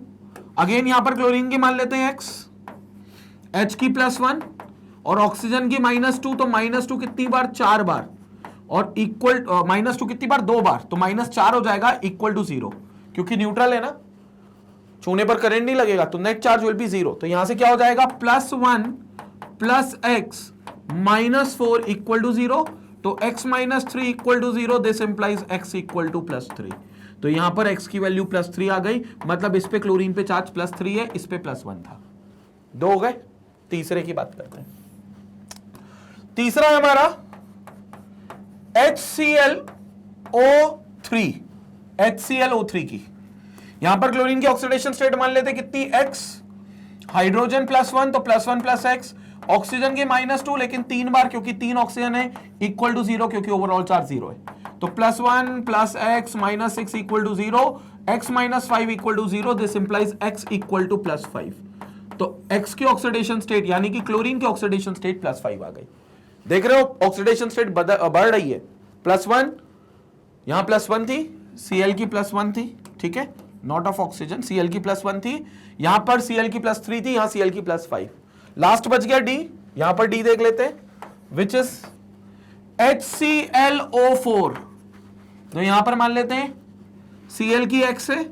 Again यहां पर क्लोरीन की मान लेते हैं x, H की +1 और ऑक्सीजन की -2। तो -2 कितनी बार? 4 बार। और इक्वल -2 कितनी बार? 2 बार। तो -4 हो जाएगा इक्वल टू 0, क्योंकि न्यूट्रल है ना, छूने पर करंट नहीं लगेगा, तो नेट चार्ज विल बी 0। तो यहां से क्या हो जाएगा? +1 + x -4 इक्वल टू 0। तो x -3 equal to 0, this implies x equal to +3। तो यहां पर x की वैल्यू +3 आ गई, मतलब इस पे क्लोरीन पे चार्ज +3 है, इस पे +1 था। 2 हो गए। तीसरे की बात करते हैं। तीसरा है हमारा HClO3, HClO3 की। यहां पर क्लोरीन की ऑक्सीडेशन स्टेट मान लेते कितनी? X, हाइड्रोजन +1 तो +1 + x, ऑक्सीजन की -2 लेकिन 3 बार, क्योंकि 3 ऑक्सीजन है, इक्वल टू 0, क्योंकि ओवरऑल चार्ज 0 है। तो +1 + x -6 equal to 0, x -5 equal to 0, this implies x equal to +5। तो x की ऑक्सीडेशन स्टेट यानी कि क्लोरीन की ऑक्सीडेशन स्टेट +5 आ गई। देख रहे हो ऑक्सीडेशन स्टेट बढ़ रही है। +1 यहां +1 थी, Cl की +1 थी, ठीक है, नॉट ऑफ ऑक्सीजन, Cl की +1 थी, यहां पर Cl की +3 थी, यहां Cl की +5। लास्ट बच गया D, यहां पर D देख लेते हैं, विच इज HClO4। तो यहां पर मान लेते हैं Cl की x है,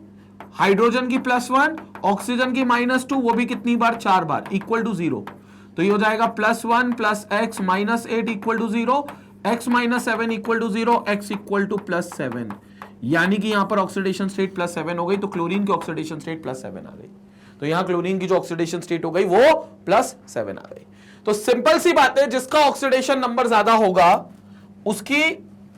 हाइड्रोजन की +1, ऑक्सीजन की -2, वो भी कितनी बार? 4 बार, इक्वल टू 0। तो ये हो जाएगा +1 + x -8 equal to 0, x -7 equal to 0, x equal to +7। यानी कि यहां पर ऑक्सीडेशन स्टेट +7 हो गई। तो क्लोरीन की ऑक्सीडेशन स्टेट +7 आ गई। तो यहां क्लोरीन की जो ऑक्सीडेशन स्टेट हो गई वो +7 आ गई। तो सिंपल सी बात है, जिसका ऑक्सीडेशन नंबर ज्यादा होगा उसकी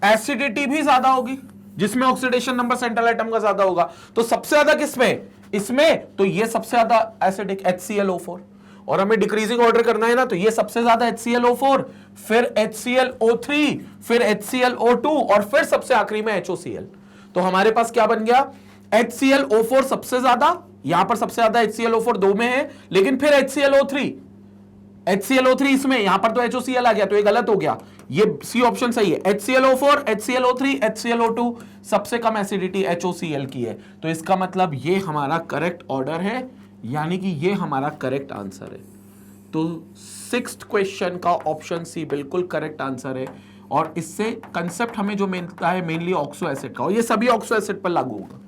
एसिडिटी भी ज्यादा होगी, जिसमें ऑक्सीडेशन नंबर सेंट्रल एटम का ज्यादा होगा। तो सबसे ज्यादा किसमें? इसमें। तो ये सबसे ज्यादा एसिडिक HClO4, और हमें डिक्रीजिंग ऑर्डर करना है ना, तो ये सबसे ज्यादा HClO4, फिर HClO3, फिर HClO2 और फिर सबसे आखिरी में HOCl। तो हमारे पास क्या बन गया? HClO4 सबसे ज्यादा, यहां पर सबसे ज्यादा HClO4 2 में है, लेकिन फिर HClO3 इसमें, यहां पर तो HOCl आ गया, तो ये गलत हो गया, ये सी ऑप्शन सही है। HClO4, HClO3, HClO2, सबसे कम एसिडिटी HOCl की है। तो इसका मतलब ये हमारा करेक्ट ऑर्डर है, यानी कि ये हमारा करेक्ट आंसर है। तो 6th क्वेश्चन का ऑप्शन सी बिल्कुल करेक्ट आंसर है। और इससे कंसेप्ट हमें जो मिलता है मेनली ऑक्सो एसिड का, और ये सभी ऑक्सो एसिड पर लागू होगा।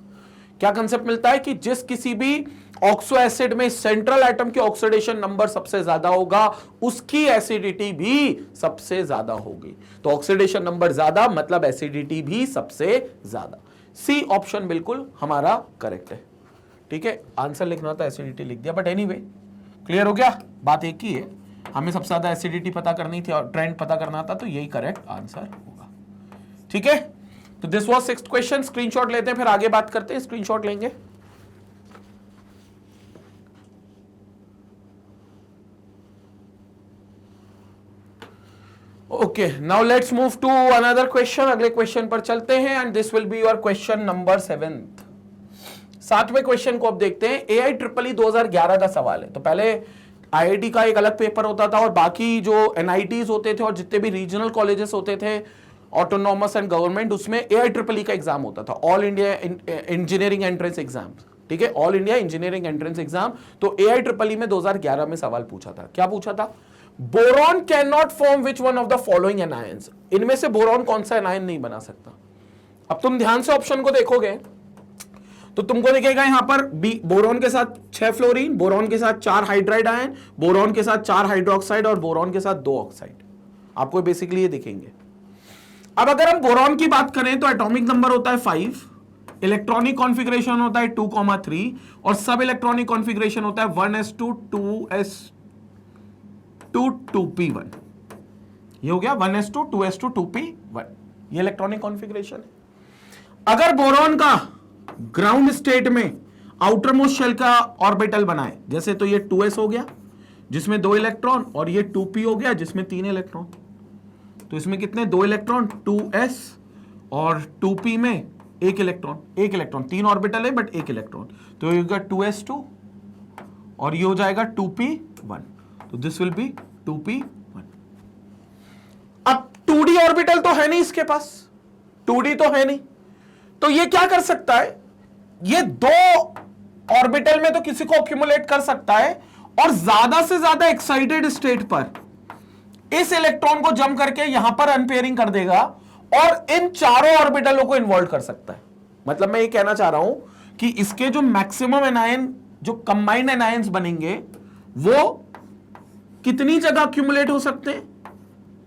क्या कंसेप्ट मिलता है कि जिस किसी भी ऑक्सो एसिड में सेंट्रल एटम की ऑक्सीडेशन नंबर सबसे ज्यादा होगा उसकी एसिडिटी भी सबसे ज्यादा होगी। तो ऑक्सीडेशन नंबर ज्यादा मतलब एसिडिटी भी सबसे ज्यादा। सी ऑप्शन बिल्कुल हमारा करेक्ट है। ठीक है, आंसर लिखना था एसिडिटी लिख दिया, बट एनीवे क्लियर हो गया। बात एक ही है, हमें सबसे ज्यादा एसिडिटी पता करनी थी और ट्रेंड पता करना था, तो यही करेक्ट आंसर होगा। ठीक है, तो this was sixth question. Screenshot लेते हैं, फिर आगे बात करते हैं। स्क्रीनशॉट लेंगे। Okay, now let's move to another question. अगले क्वेश्चन पर चलते हैं and this will be your question number 7। 7वें क्वेश्चन को अब देखते हैं। AIEEE 2011 का सवाल है। तो पहले IIT का एक अलग पेपर होता था और बाकी जो NITs होते थे और जितने भी रीजनल कॉलेजेस होते थे ऑटोनॉमस एंड गवर्नमेंट, उसमें AIEEE का एग्जाम होता था, all India engineering entrance exam. ठीक है, all India engineering entrance exam. तो AIEEE में 2011 में सवाल पूछा था। क्या पूछा था? Boron can not form which one of the following anions. इनमें से बोरॉन कौन सा एनायन नहीं बना सकता? अब तुम ध्यान से ऑप्शन को देखोगे तो तुमको दिखेगा यहां पर बोरॉन के साथ 6 फ्लोरीन, बोरॉन के साथ 4 हाइड्राइड आयन, बोरॉन के साथ 4 हाइड्रोक्साइड और बोरॉन के साथ 2 ऑक्साइड। आपको बेसिकली ये दिखेंगे। अब अगर हम बोरॉन की बात करें तो एटॉमिक नंबर होता है 5, इलेक्ट्रॉनिक कॉन्फ़िगरेशन होता है 2,3 और सब इलेक्ट्रॉनिक कॉन्फ़िगरेशन होता है 1s2 2s2 2p1। ये हो गया 1s2 2s2 2p1। ये इलेक्ट्रॉनिक कॉन्फ़िगरेशन है। अगर बोरॉन का ग्राउंड स्टेट में आउटर मोस्ट शेल का ऑर्बिटल बनाए, जैसे तो ये 2s हो गया जिसमें 2 इलेक्ट्रॉन और ये 2p हो गया जिसमें 3 इलेक्ट्रॉन। तो इसमें कितने? 2 इलेक्ट्रॉन, 2s और 2p में 1 इलेक्ट्रॉन 3 ऑर्बिटल है बट 1 इलेक्ट्रॉन। तो ये होगा 2s2 और ये हो जाएगा 2p1। तो दिस विल बी 2p1। अब 2d ऑर्बिटल तो है नहीं इसके पास, 2d तो है नहीं, तो ये क्या कर सकता है? ये 2 ऑर्बिटल में तो किसी को अक्यूमुलेट कर सकता है और ज्यादा से ज्यादा एक्साइटेड स्टेट पर इस इलेक्ट्रॉन को जम करके यहां पर अनपेयरिंग कर देगा और इन चारों ऑर्बिटलों को इन्वॉल्व कर सकता है। मतलब मैं ये कहना चाह रहा हूं कि इसके जो मैक्सिमम एनायन, जो कंबाइंड एनायंस बनेंगे, वो कितनी जगह अक्यूमुलेट हो सकते हैं?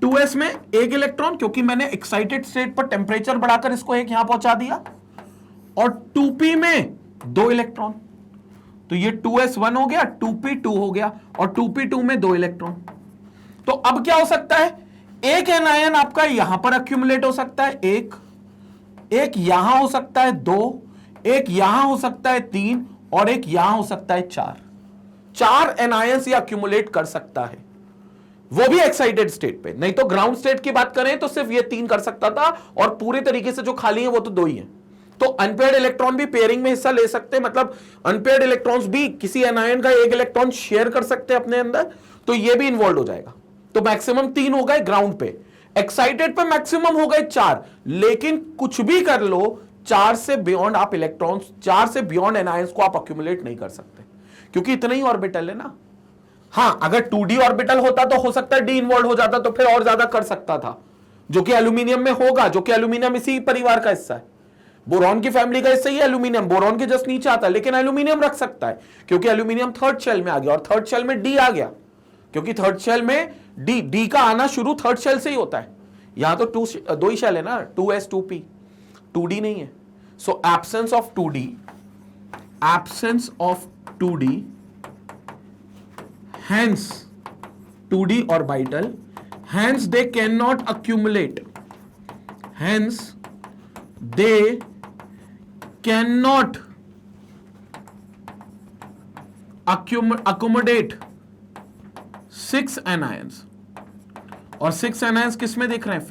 2s में 1 इलेक्ट्रॉन, क्योंकि मैंने एक्साइटेड स्टेट पर टेम्परेचर बढ़ाकर इसको एक यहां पहुंचा दिया, और 2p में 2 इलेक्ट्रॉन। तो ये 2s1 हो गया, 2p2 हो गया और 2p2 में 2 इलेक्ट्रॉन। तो अब क्या हो सकता है? एक एनायन आपका यहां पर अक्यूमुलेट हो सकता है, एक यहां हो सकता है 2, एक यहां हो सकता है 3 और एक यहां हो सकता है 4 एनायंस ये अक्यूमुलेट कर सकता है, वो भी एक्साइटेड स्टेट पे। नहीं तो ग्राउंड स्टेट की बात करें तो सिर्फ ये 3 कर सकता था और पूरे तरीके से जो खाली है वो तो 2 ही है। तो अनपेयर्ड इलेक्ट्रॉन भी पेयरिंग में हिस्सा ले सकते हैं, मतलब अनपेयर्ड इलेक्ट्रॉन्स भी किसी एनायन का 1 इलेक्ट्रॉन शेयर कर सकते हैं अपने अंदर, तो ये भी इन्वॉल्व हो जाएगा। तो मैक्सिमम 3 हो गए ग्राउंड पे, एक्साइटेड पे मैक्सिमम हो गए 4। लेकिन कुछ भी कर लो, 4 से बियॉन्ड आप इलेक्ट्रॉन्स, 4 से बियॉन्ड एनायंस को आप अक्यूमुलेट नहीं कर सकते, क्योंकि इतना ही ऑर्बिटल है ना। हां, अगर 2d ऑर्बिटल होता तो हो सकता है d इन्वॉल्व हो जाता, तो फिर और ज्यादा कर सकता था, जो कि एल्यूमिनियम में होगा, जो कि एल्यूमिनियम इसी परिवार का हिस्सा है, बोरॉन की फैमिली का हिस्सा ही एल्यूमिनियम, बोरॉन के जस्ट नीचे आता है, लेकिन एल्यूमिनियम रख सकता है क्योंकि एल्यूमिनियम थर्ड शेल में आ गया और थर्ड शेल में d आ गया, क्योंकि थर्ड शेल में d का आना शुरू थर्ड शेल से ही होता है। यहां तो 2 ही शेल है ना, 2s 2p, 2d नहीं है। So absence of 2d, hence 2d orbital, hence they cannot accumulate, accommodate 6 anions। और 6 anions किस में देख रहे हैं?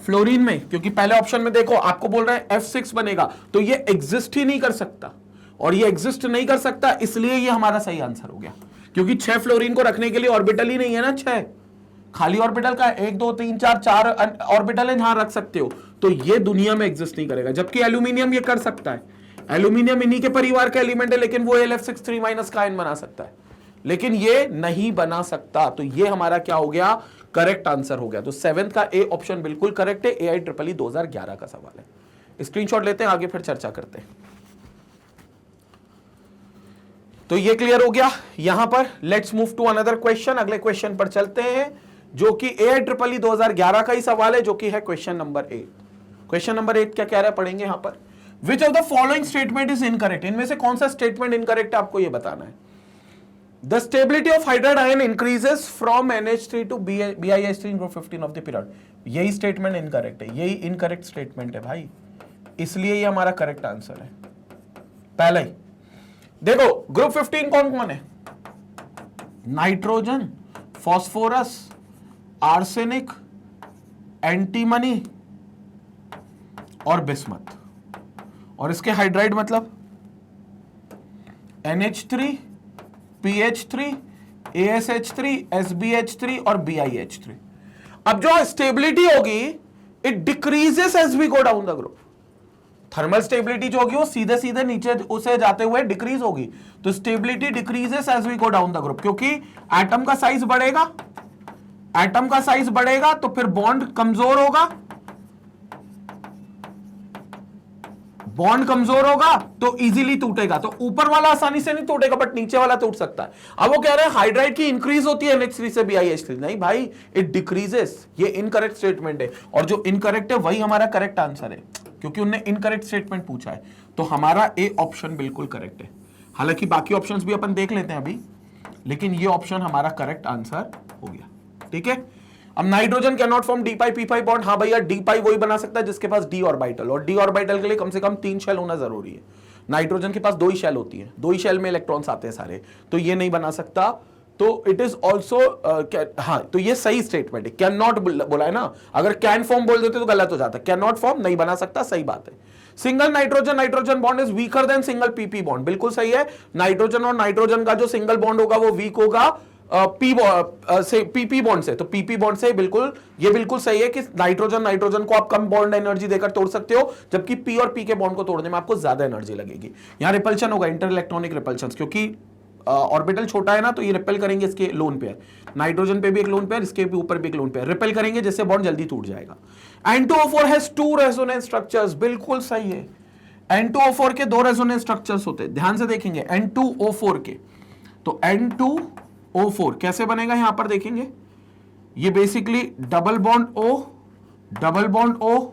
फ्लोरीन में, क्योंकि पहले ऑप्शन में देखो आपको बोल रहा है F6 बनेगा, तो ये एग्जिस्ट ही नहीं कर सकता, और ये एग्जिस्ट नहीं कर सकता, इसलिए ये हमारा सही आंसर हो गया, क्योंकि 6 फ्लोरीन को रखने के लिए ऑर्बिटल ही नहीं है ना, 6 खाली ऑर्बिटल का 1 2 3 4 ऑर्बिटल है जहां रख सकते हो, तो ये दुनिया में एग्जिस्ट नहीं करेगा। जबकि एल्यूमिनियम ये कर सकता है, एल्यूमिनियम इन्हीं के परिवार का एलिमेंट है, लेकिन वो Lf6 3- का आयन बना सकता है, लेकिन ये नहीं बना सकता। तो ये हमारा क्या हो गया? करेक्ट आंसर हो गया। तो 7th का ए ऑप्शन बिल्कुल करेक्ट है। AIEEE 2011 का सवाल है। स्क्रीनशॉट लेते हैं, आगे फिर चर्चा करते हैं। तो ये क्लियर हो गया यहां पर। Let's move to another question. अगले क्वेश्चन पर चलते हैं, जो कि AIEEE 2011 का ही सवाल है, जो कि है क्वेश्चन नंबर 8। क्वेश्चन नंबर 8 क्या कह रहा है, पढ़ेंगे यहां पर। Which of the following statement is incorrect? इनमें से कौन सा स्टेटमेंट इनकरेक्ट है, आपको ये बताना है। The stability of hydride ion increases from NH3 to BiH3 in group 15 of the period. यही स्टेटमेंट इनकरेक्ट है, यही इनकरेक्ट स्टेटमेंट है भाई, इसलिए ये हमारा करेक्ट आंसर है पहले ही। देखो ग्रुप 15 कौन कौन है? नाइट्रोजन, फास्फोरस, आर्सेनिक, एंटीमनी और बिस्मथ। और इसके हाइड्राइड मतलब NH3, PH3, ASH3, SbH3 और BiH3। अब जो स्टेबिलिटी होगी it decreases as we go down the group. Thermal stability जो होगी वो सीधे सीधे नीचे उसे जाते हुए डिक्रीज होगी, तो stability decreases as we go down the group, क्योंकि एटम का साइज बढ़ेगा, एटम का साइज बढ़ेगा तो फिर बॉन्ड कमजोर होगा, बॉन्ड कमजोर होगा तो इजीली टूटेगा। तो ऊपर वाला आसानी से नहीं टूटेगा बट नीचे वाला टूट सकता है। अब वो कह रहे हैं हाइड्राइड की इंक्रीज होती है NH3 से BiH3, नहीं भाई इट डिक्रीजेस, ये इनकरेक्ट स्टेटमेंट है, और जो इनकरेक्ट है वही हमारा करेक्ट आंसर है, क्योंकि उन्होंने इनकरेक्ट स्टेटमेंट पूछा है। तो हमारा ए ऑप्शन बिल्कुल करेक्ट है। हालांकि बाकी ऑप्शंस भी अपन देख लेते हैं अभी, लेकिन ये ऑप्शन हमारा करेक्ट आंसर हो गया। ठीक है, अब nitrogen can not form D pi P pi bond. हाँ भैया, डी पाई वही बना सकता है जिसके पास डी ऑर्बिटल, और डी ऑर्बिटल के लिए कम से कम 3 शेल होना जरूरी है। नाइट्रोजन के पास 2 ही शेल होती है, 2 ही शेल में इलेक्ट्रॉन्स आते हैं सारे, तो ये नहीं बना सकता। तो इट इज ऑल्सो हाँ, तो ये सही स्टेटमेंट है। कैन नॉट बोला है ना, अगर कैन फॉर्म बोल देते तो गलत हो जाता है। कैन नॉट फॉर्म नहीं बना सकता, सही बात है। Single nitrogen bond is weaker then single PP bond, बिल्कुल सही है। नाइट्रोजन और नाइट्रोजन का जो सिंगल बॉन्ड होगा वो वीक होगा पीपी बॉन्ड से, तो पीपी बॉन्ड से बिल्कुल, ये बिल्कुल सही है कि नाइट्रोजन को आप कम बॉन्ड एनर्जी देकर तोड़ सकते हो, जबकि पी और पी के बॉन्ड को तोड़ने में आपको ज्यादा एनर्जी लगेगी। यहां रिपल्शन होगा, इंटर इलेक्ट्रॉनिक रिपल्शन, क्योंकि ऑर्बिटल छोटा है ना, तो ये रिपेल करेंगे इसके लोन पेयर, नाइट्रोजन पे भी एक लोन पेयर, इसके भी ऊपर भी एक लोन पेयर, रिपेल करेंगे जिससे बॉन्ड जल्दी टूट जाएगा। N2O4 हैज 2 रेजोनेंस स्ट्रक्चर्स, बिल्कुल सही है। N2O4 के 2 रेजोनेंस स्ट्रक्चर्स होते हैं, ध्यान से देखेंगे N2O4 के। तो N2O4 कैसे बनेगा यहां पर देखेंगे, ये बेसिकली डबल बॉन्ड O,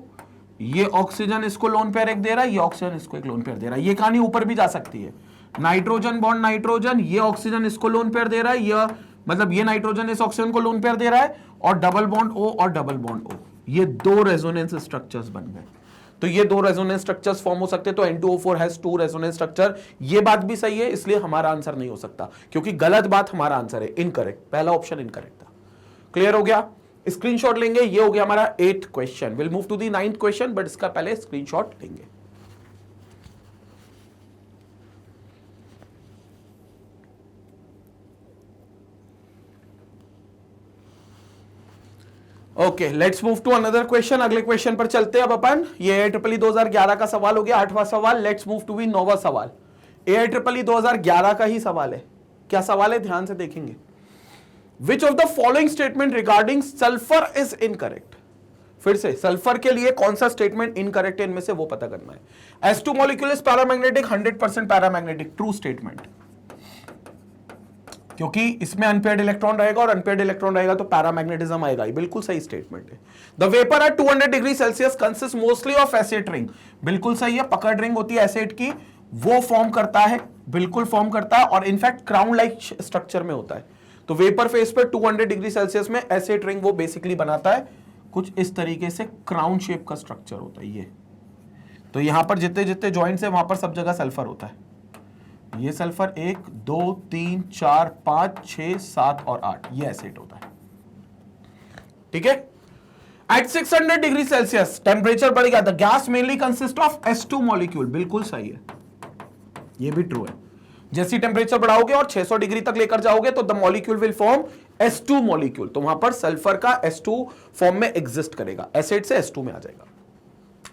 ये ऑक्सीजन इसको लोन पेयर एक दे रहा है, ये ऑक्सीजन इसको एक लोन पेयर दे रहा है। ये कहानी ऊपर भी जा सकती है, नाइट्रोजन बॉन्ड नाइट्रोजन, ये ऑक्सीजन इसको लोन पेयर दे रहा है, ये मतलब ये नाइट्रोजन इस ऑक्सीजन को लोन पेयर दे रहा है, और डबल बॉन्ड O और डबल बॉन्ड O, ये 2 रेजोनेंस स्ट्रक्चर्स बन गए। तो ये 2 रेजोनेंस स्ट्रक्चर्स फॉर्म हो सकते हैं। तो N2O4 हैज 2 रेजोनेंस स्ट्रक्चर, ये बात भी सही है, इसलिए हमारा आंसर नहीं हो सकता, क्योंकि गलत बात हमारा आंसर है, इनकरेक्ट, पहला ऑप्शन इनकरेक्ट था। क्लियर हो गया, स्क्रीनशॉट लेंगे। ये हो गया हमारा 8th question. Will move to the 9th question, but इसका पहले स्क्रीनशॉट लेंगे। Okay, let's move to another question. अगले क्वेश्चन पर चलते हैं अब अपन। ये AIEEE 2011 का सवाल हो गया, 8वां सवाल। लेट्स मूव टू बी 9वां सवाल। AIEEE 2011 का ही सवाल है। क्या सवाल है, ध्यान से देखेंगे। Which of the following statement regarding sulphur is incorrect. फिर से सल्फर के लिए कौन सा स्टेटमेंट इनकरेक्ट है, इनमें से वो पता करना है। S2 molecule is paramagnetic, 100% paramagnetic, true statement, क्योंकि इसमें अनपेयर्ड इलेक्ट्रॉन रहेगा, और अनपेयर्ड इलेक्ट्रॉन रहेगा तो पैरामैग्नेटिज्म आएगा, ये बिल्कुल सही स्टेटमेंट है। The vapour eight 200 degree Celsius consist mostly of acid ring, बिल्कुल सही है। पकड़ रिंग होती है एसिड की, वो फॉर्म करता है, बिल्कुल फॉर्म करता है, और इनफैक्ट क्राउन लाइक स्ट्रक्चर में होता है। तो वेपर फेस पे 200 डिग्री सेल्सियस में एसिड रिंग वो बेसिकली बनाता है, कुछ इस तरीके से क्राउन शेप का स्ट्रक्चर होता है ये। तो यहां पर जितने जितने जॉइंट्स है वहां पर सब जगह सल्फर होता है। ये सल्फर 1 2 3 4 5 6 7 और 8, ये एसिड होता है। ठीक है, एट 600 डिग्री सेल्सियस टेम्परेचर बढ़ गया, the gas mainly consist of S2 molecule, बिल्कुल सही है, ये भी ट्रू है। जैसी टेम्परेचर बढ़ाओगे और 600 डिग्री तक लेकर जाओगे तो the molecule will form S2 molecule, तो वहां पर सल्फर का S2 फॉर्म में एग्जिस्ट करेगा, एसिड से S2 में आ जाएगा,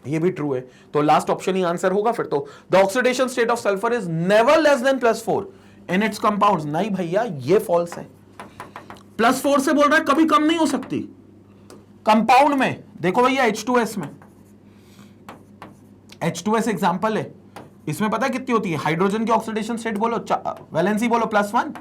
ये भी ट्रू है। तो लास्ट ऑप्शन ही आंसर होगा फिर तो। The oxidation state of sulphur is never less than +4 in its compounds, नहीं भैया ये फॉल्स है। +4 से बोल रहा है कभी कम नहीं हो सकती कंपाउंड में। देखो भैया H2S में, H2S एग्जांपल है, इसमें पता है कितनी होती है हाइड्रोजन की ऑक्सीडेशन स्टेट, बोलो वैलेंसी बोलो +1,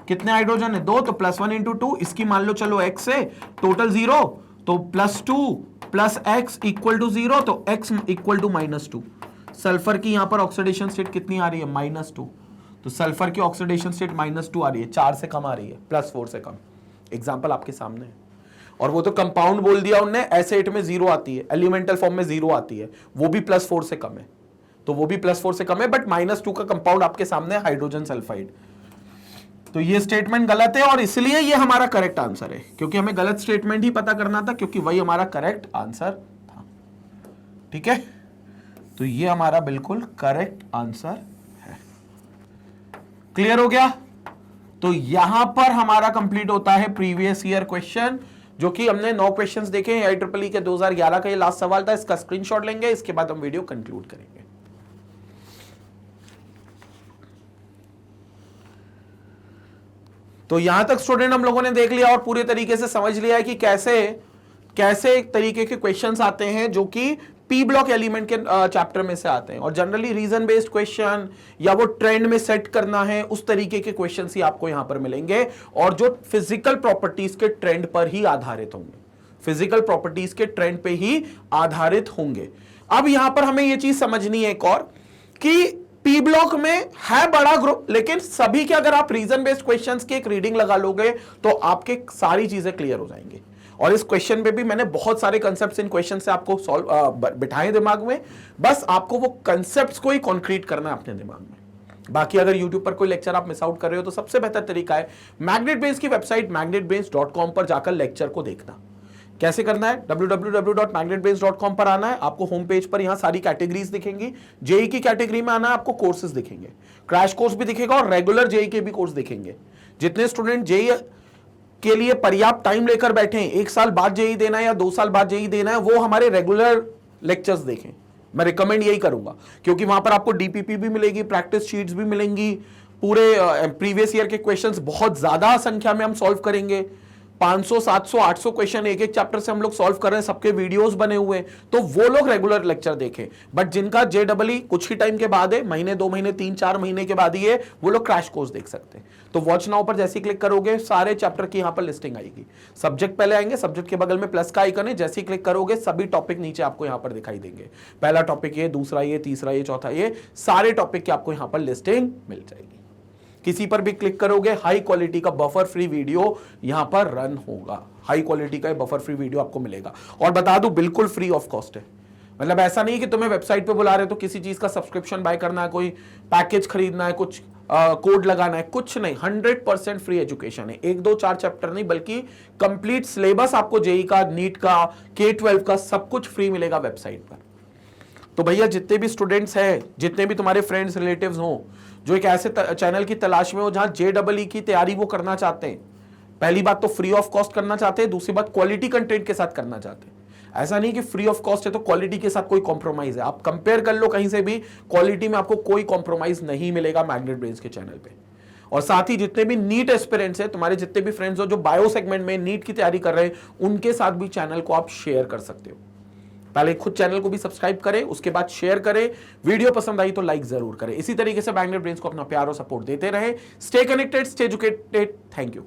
कितने हाइड्रोजन है 2, तो +1 × 2, इसकी मान लो चलो x है, टोटल 0, तो +2 + x = 0, तो x = -2। सल्फर की यहां पर ऑक्सीडेशन स्टेट कितनी आ रही है, -2, तो सल्फर की ऑक्सीडेशन स्टेट -2 आ रही है, 4 से कम आ रही है, +4 से कम। एग्जांपल आपके सामने है। और वो तो कंपाउंड बोल दिया उनने, एसिड में 0 आती है, एलिमेंटल फॉर्म में 0 आती है, वो भी +4 से कम है, तो वो भी +4 से कम है, बट -2 का कंपाउंड आपके सामने है, हाइड्रोजन सल्फाइड। तो ये स्टेटमेंट गलत है और इसलिए ये हमारा करेक्ट आंसर है, क्योंकि हमें गलत स्टेटमेंट ही पता करना था, क्योंकि वही हमारा करेक्ट आंसर था। ठीक है, तो ये हमारा बिल्कुल करेक्ट आंसर है। क्लियर हो गया? तो यहां पर हमारा कंप्लीट होता है प्रीवियस ईयर क्वेश्चन, जो कि हमने 9 क्वेश्चंस देखे हैं IEEE के 2011 का ये लास्ट सवाल था। इसका स्क्रीनशॉट लेंगे, इसके बाद हम वीडियो कंक्लूड करेंगे। तो यहां तक स्टूडेंट हम लोगों ने देख लिया और पूरे तरीके से समझ लिया है कि कैसे कैसे तरीके के क्वेश्चंस आते हैं जो कि पी ब्लॉक एलिमेंट के चैप्टर में से आते हैं, और जनरली रीजन बेस्ड क्वेश्चन या वो ट्रेंड में सेट करना है, उस तरीके के क्वेश्चंस ही आपको यहां पर मिलेंगे, और जो फिजिकल प्रॉपर्टीज के ट्रेंड पर ही आधारित होंगे, फिजिकल प्रॉपर्टीज के ट्रेंड पे ही आधारित होंगे। अब यहां पर हमें यह चीज समझनी है एक और, कि पी ब्लॉक में है बड़ा ग्रुप, लेकिन सभी के अगर आप रीजन बेस्ड क्वेश्चंस की एक रीडिंग लगा लोगे तो आपके सारी चीजें क्लियर हो जाएंगी। और इस क्वेश्चन पे भी मैंने बहुत सारे कंसेप्ट्स इन क्वेश्चन से आपको सॉल्व बिठाए दिमाग में, बस आपको वो कंसेप्ट्स को ही कॉन्क्रीट करना है अपने दिमाग में। बाकी अगर YouTube पर कोई लेक्चर आप मिस आउट कर रहे हो तो सबसे बेहतर तरीका है मैग्नेट ब्रेन्स की वेबसाइट magnetbrains.com पर जाकर लेक्चर को देखना। कैसे करना है? www.magnetbrains.com पर आना है, आपको होम पेज पर यहां सारी कैटेगरीज दिखेंगी। जेई की कैटेगरी में आना है, आपको कोर्सेज दिखेंगे, क्रैश कोर्स भी दिखेगा और रेगुलर जेई के भी कोर्स दिखेंगे। जितने स्टूडेंट जेई के लिए पर्याप्त टाइम लेकर बैठे हैं, 1 साल बाद जेई देना है या 2 साल बाद जेई देना है, वो हमारे रेगुलर लेक्चर्स देखें। मैं रिकमेंड यही करूंगा, क्योंकि वहां पर आपको डीपीपी भी मिलेगी, प्रैक्टिस शीट्स भी मिलेंगी, पूरे प्रीवियस ईयर के क्वेश्चंस बहुत ज्यादा संख्या में हम सॉल्व करेंगे। 500, 700, 800 क्वेश्चन एक चैप्टर से हम लोग सॉल्व कर रहे हैं, सबके वीडियोस बने हुए हैं, तो वो लोग रेगुलर लेक्चर देखें। बट जिनका JEE कुछ ही टाइम के बाद है, महीने 2 महीने 3-4 महीने के बाद ही है, वो लोग क्रैश कोर्स देख सकते हैं। तो वॉच नाउ पर जैसे ही क्लिक करोगे सारे चैप्टर की यहां पर लिस्टिंग आएगी। सब्जेक्ट पहले आएंगे, सब्जेक्ट के बगल में प्लस का आइकन है, जैसे ही क्लिक करोगे सभी टॉपिक नीचे आपको यहां पर दिखाई देंगे। पहला टॉपिक ये, दूसरा ये, तीसरा ये, चौथा ये, सारे टॉपिक की आपको यहां पर लिस्टिंग मिल जाएगी। किसी पर भी क्लिक करोगे हाई क्वालिटी का बफर फ्री वीडियो यहां पर रन होगा, हाई क्वालिटी का बफर फ्री वीडियो आपको मिलेगा। और बता दूं बिल्कुल फ्री ऑफ कॉस्ट है, मतलब ऐसा नहीं कि तुम्हें वेबसाइट पे बुला रहे हो तो किसी चीज का सब्सक्रिप्शन बाय करना है, कोई पैकेज खरीदना है, कुछ कोड लगाना है, कुछ नहीं। 100% फ्री एजुकेशन है। 1, 2, 4 चैप्टर नहीं, बल्कि कंप्लीट सिलेबस आपको जेई का, नीट का, K12 का सब कुछ फ्री मिलेगा वेबसाइट पर। तो भैया जितने भी स्टूडेंट्स हैं, जितने भी तुम्हारे फ्रेंड्स रिलेटिव्स हो जो एक ऐसे चैनल की तलाश में हो जहां JEE की तैयारी वो करना चाहते हैं, पहली बात तो फ्री ऑफ कॉस्ट करना चाहते हैं, दूसरी बात क्वालिटी कंटेंट के साथ करना चाहते हैं। ऐसा नहीं कि फ्री ऑफ कॉस्ट है तो क्वालिटी के साथ कोई कॉम्प्रोमाइज है, आप कंपेयर कर लो कहीं से भी, क्वालिटी में आपको कोई कॉम्प्रोमाइज नहीं मिलेगा मैग्नेट ब्रेन्स के चैनल पे। और साथ ही जितने भी नीट एस्पिरेंट्स हैं, तुम्हारे जितने भी फ्रेंड्स हो जो बायो सेगमेंट में नीट की तैयारी कर रहे हैं, उनके साथ भी चैनल को आप शेयर कर सकते हो। पहले खुद चैनल को भी सब्सक्राइब करें, उसके बाद शेयर करें, वीडियो पसंद आई तो लाइक जरूर करें। इसी तरीके से मैग्नेट ब्रेन्स को अपना प्यार और सपोर्ट देते रहे। Stay connected, stay educated. Thank you.